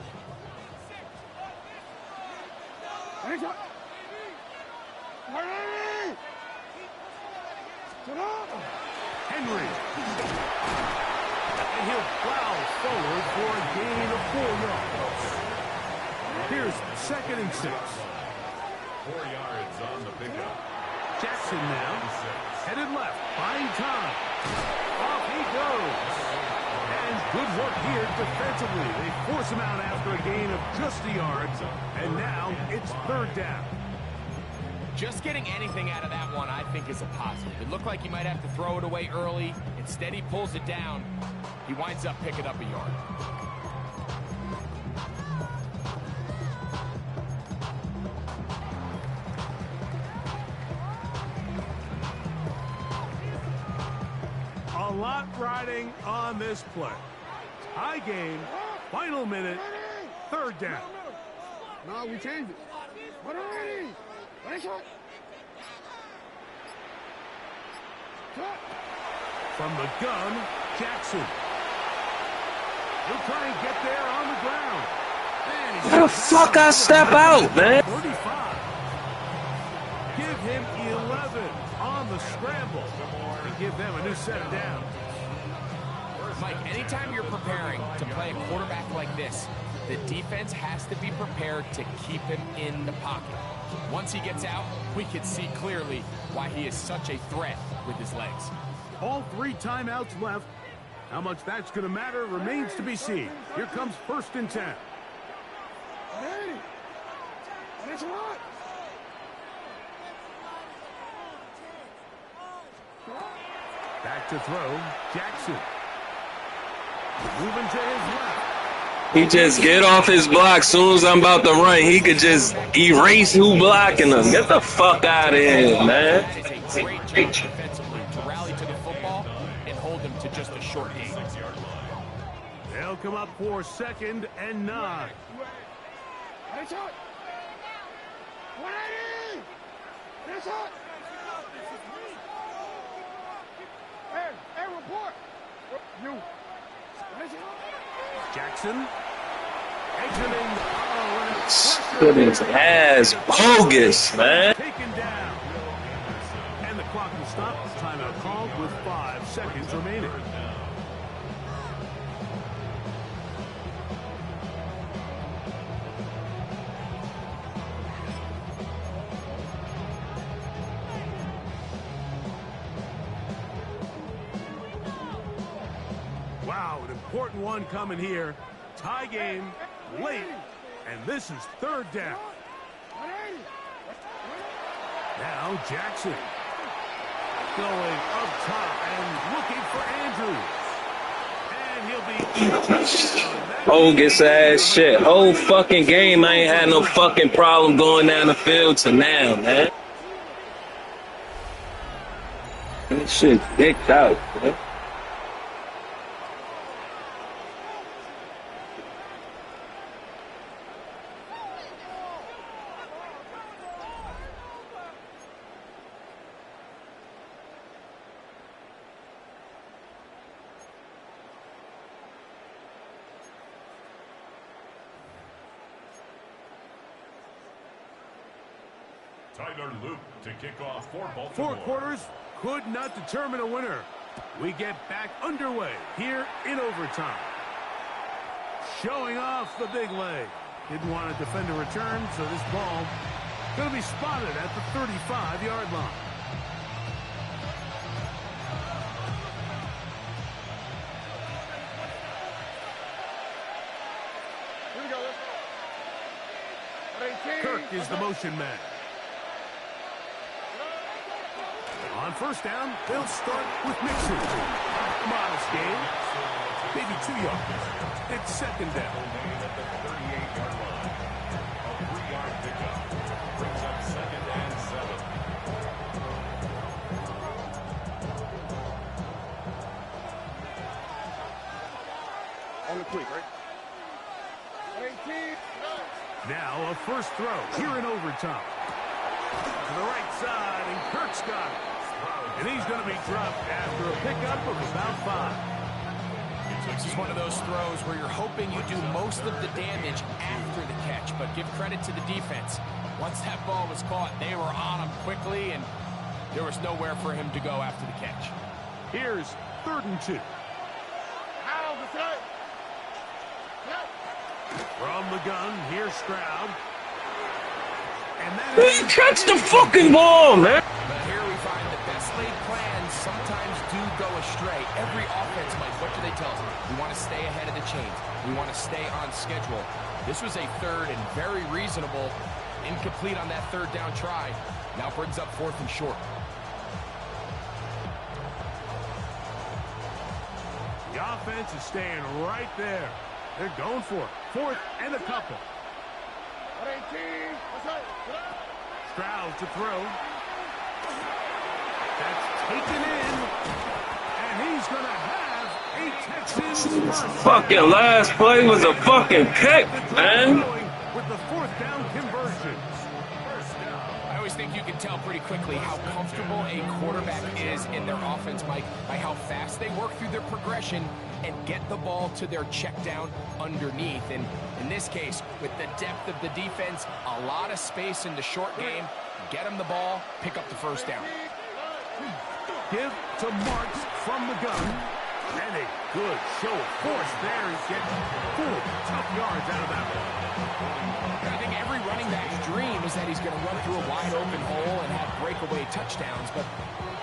Speaker 9: Henry. And he'll plow forward for a gain of 4 yards. Here's 2nd and 6.
Speaker 4: 4 yards on the pickup.
Speaker 9: Jackson now. Headed left. Buying time. Off he goes. And good work here defensively. They force him out after a gain of just a yard. And now it's 3rd down.
Speaker 10: Just getting anything out of that one, I think, is a positive. It looked like he might have to throw it away early. Instead, he pulls it down. He winds up picking up a yard.
Speaker 9: A lot riding on this play. High game, final minute, 3rd down.
Speaker 5: No, we changed it. What already?
Speaker 9: From the gun, Jackson. He'll try and get there on the ground.
Speaker 8: How the fuck I step out, man?
Speaker 9: 35. Give him 11 on the scramble and give them a new set of downs.
Speaker 10: Mike, anytime you're preparing to play a quarterback like this, the defense has to be prepared to keep him in the pocket. Once he gets out, we can see clearly why he is such a threat with his legs.
Speaker 9: All 3 timeouts left. How much that's going to matter remains to be seen. Here comes 1st and 10. Back to throw, Jackson. Moving to his left.
Speaker 8: He just get off his block soon as I'm about to run. He could just erase who blocking him. Get the fuck out of here, man.
Speaker 10: It's a great job defensively to rally to the football and hold him to just a short gain.
Speaker 9: They'll come up for 2nd and 9.
Speaker 5: Hey, report. You.
Speaker 9: Jackson. Exiting.
Speaker 8: Put his ass bogus, man.
Speaker 9: Taken down. And the clock will stop. Timeout called with 5 seconds remaining. Wow, an important one coming here. Tie game, late, and this is 3rd down. Now Jackson going up top and looking for Andrews. And he'll be...
Speaker 8: Bogus ass shit. Whole fucking game I ain't had no fucking problem going down the field to now, man. This shit dicked out, man.
Speaker 4: Tyler Luke to kick off for Baltimore.
Speaker 9: 4 quarters could not determine a winner. We get back underway here in overtime. Showing off the big leg. Didn't want to defend a return, so this ball going to be spotted at the 35-yard line.
Speaker 5: Here we go.
Speaker 9: Kirk is the motion man. On 1st down, they'll start with Mixon. Modest gain, maybe 2 yards. It's 2nd down.
Speaker 4: At the 38-yard line. A 3-yard pickup brings up 2nd and 7.
Speaker 5: On the quick, right? 18.
Speaker 9: Now a first throw here in overtime. To the right side, and Kirk's got it. And he's going to be dropped after a pickup of about 5.
Speaker 10: So it's just one of those throws where you're hoping you do most of the damage after the catch, but give credit to the defense. Once that ball was caught, they were on him quickly, and there was nowhere for him to go after the catch.
Speaker 9: Here's 3rd and 2. From the gun, here's Stroud. And
Speaker 8: He catch the fucking ball, man.
Speaker 10: But here we find the best laid plans sometimes do go astray. Every offense, Mike, what do they tell us? We want to stay ahead of the chains. We want to stay on schedule. This was a 3rd and very reasonable. Incomplete on that 3rd down try. Now brings up 4th and short.
Speaker 9: The offense is staying right there. They're going for it. 4th and a couple. Stroud to throw. That's taken in. And he's going to have a Texans first.
Speaker 8: Fucking last play was a fucking pick, man.
Speaker 9: With the 4th down conversion.
Speaker 10: I always think you can tell pretty quickly how comfortable a quarterback is in their offense, Mike, by how fast they work through their progression and get the ball to their check down underneath. And in this case, with the depth of the defense, a lot of space in the short game, get them the ball, pick up the 1st down.
Speaker 9: Give to Marks from the gun. And a good show of force there. He's getting 4 tough yards out of that one.
Speaker 10: I think every running back's dream is that he's going to run through a wide open hole and have breakaway touchdowns, but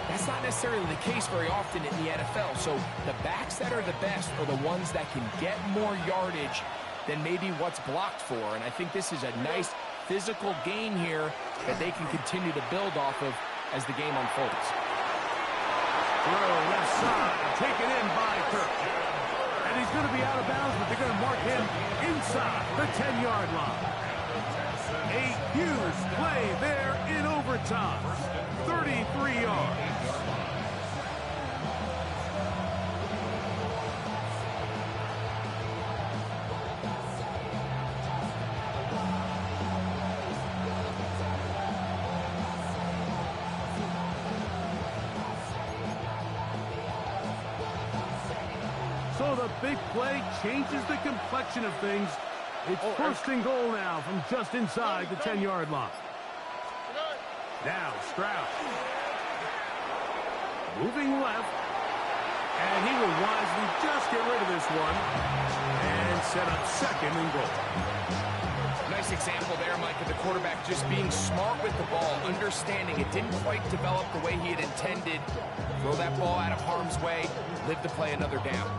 Speaker 10: that's not necessarily the case very often in the NFL. So the backs that are the best are the ones that can get more yardage than maybe what's blocked for. And I think this is a nice physical gain here that they can continue to build off of as the game unfolds.
Speaker 9: Throw left side, taken in by Kirk. And he's going to be out of bounds, but they're going to mark him inside the 10-yard line. A huge play there in overtime. 33 yards. So the big play changes the complexion of things. It's 1st and goal now from just inside the 10-yard line. Now Stroud. Moving left. And he will wisely just get rid of this one. And set up 2nd and goal.
Speaker 10: Nice example there, Mike, of the quarterback just being smart with the ball, understanding it didn't quite develop the way he had intended. Throw that ball out of harm's way, live to play another down.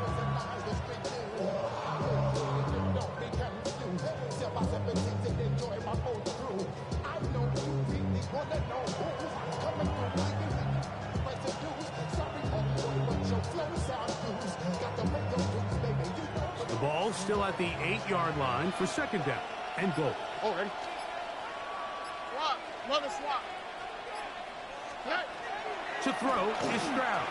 Speaker 9: The ball still at the 8-yard line for 2nd down and goal.
Speaker 5: Oh, ready? Swap. Another swap. Hey.
Speaker 9: To throw is Stroud.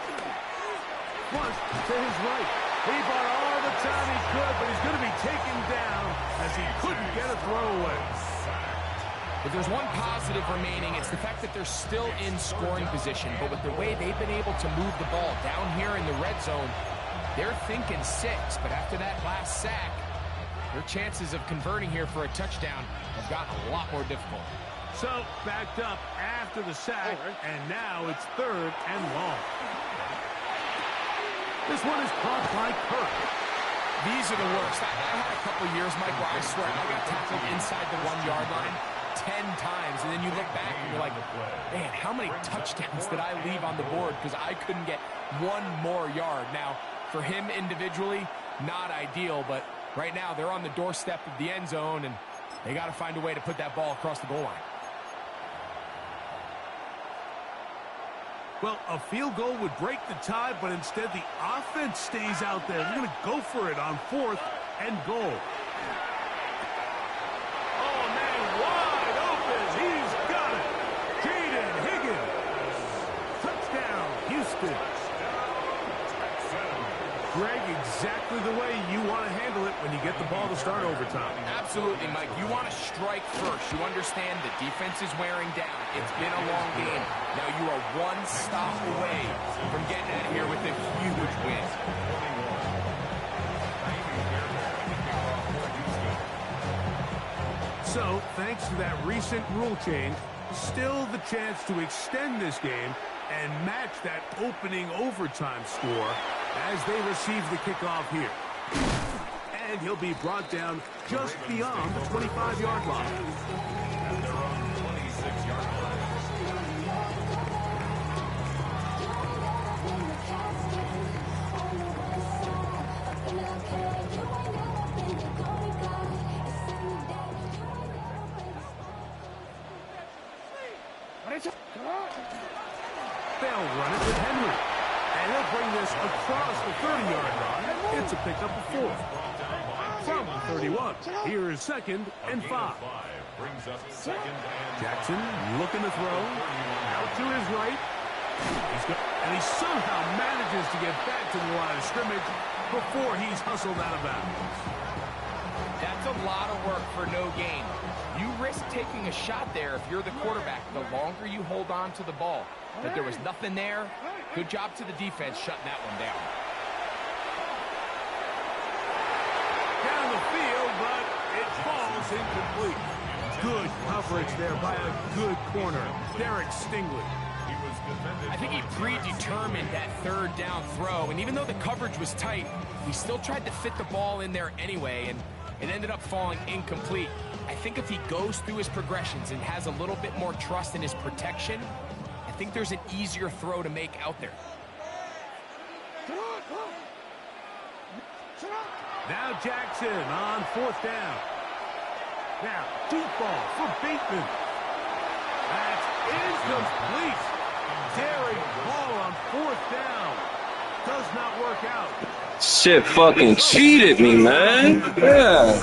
Speaker 9: Flush to his right. He bought all the time he could, but he's going to be taken down as he couldn't get a throwaway.
Speaker 10: If there's one positive remaining, it's the fact that they're still in scoring position. But with the way they've been able to move the ball down here in the red zone, they're thinking 6. But after that last sack, their chances of converting here for a touchdown have gotten a lot more difficult.
Speaker 9: So, backed up after the sack, and now it's 3rd and long. This one is caught by Kirk.
Speaker 10: These are the worst. I had a couple years, Mike, where I swear I got tackled inside the 1-yard line 10 times, and then you look back and you're like, man, how many touchdowns did I leave on the board because I couldn't get 1 more yard? Now, for him individually, not ideal, but right now they're on the doorstep of the end zone, and they got to find a way to put that ball across the goal line.
Speaker 9: Well, a field goal would break the tie, but instead the offense stays out there. They're going to go for it on 4th and goal. Oh, man, wide open. He's got it. Jaden Higgins. Touchdown, Houston. Greg, exactly the way you want to handle it when you get the ball to start overtime.
Speaker 10: Absolutely, Mike. You want to strike first. You understand the defense is wearing down. It's been a long game. Now you are one stop away from getting out of here with a huge win.
Speaker 9: So, thanks to that recent rule change, still the chance to extend this game and match that opening overtime score as they receive the kickoff here. And he'll be brought down just beyond the 25-yard line.
Speaker 4: And they're on the 26-yard line.
Speaker 9: They'll run it with Henry. And he'll bring this across the 30-yard line. It's a pickup of 4. From the 31, here is 2nd and 5.
Speaker 4: Brings up 2nd and
Speaker 9: Jackson looking to throw. Out to his right. And he somehow manages to get back to the line of scrimmage before he's hustled out of bounds.
Speaker 10: That's a lot of work for no gain. You risk taking a shot there if you're the quarterback the longer you hold on to the ball. But there was nothing there. Good job to the defense shutting that one down.
Speaker 9: Down the field, but it falls incomplete. Good coverage there by a good corner, Derek Stingley.
Speaker 10: I think he predetermined that 3rd down throw, and even though the coverage was tight, he still tried to fit the ball in there anyway, and it ended up falling incomplete. I think if he goes through his progressions and has a little bit more trust in his protection, I think there's an easier throw to make out there.
Speaker 9: Now Jackson on 4th down. Now, deep ball for Bateman. That's incomplete. Daring ball on 4th down. Does not work out.
Speaker 8: Shit fucking cheated me, man. Yeah.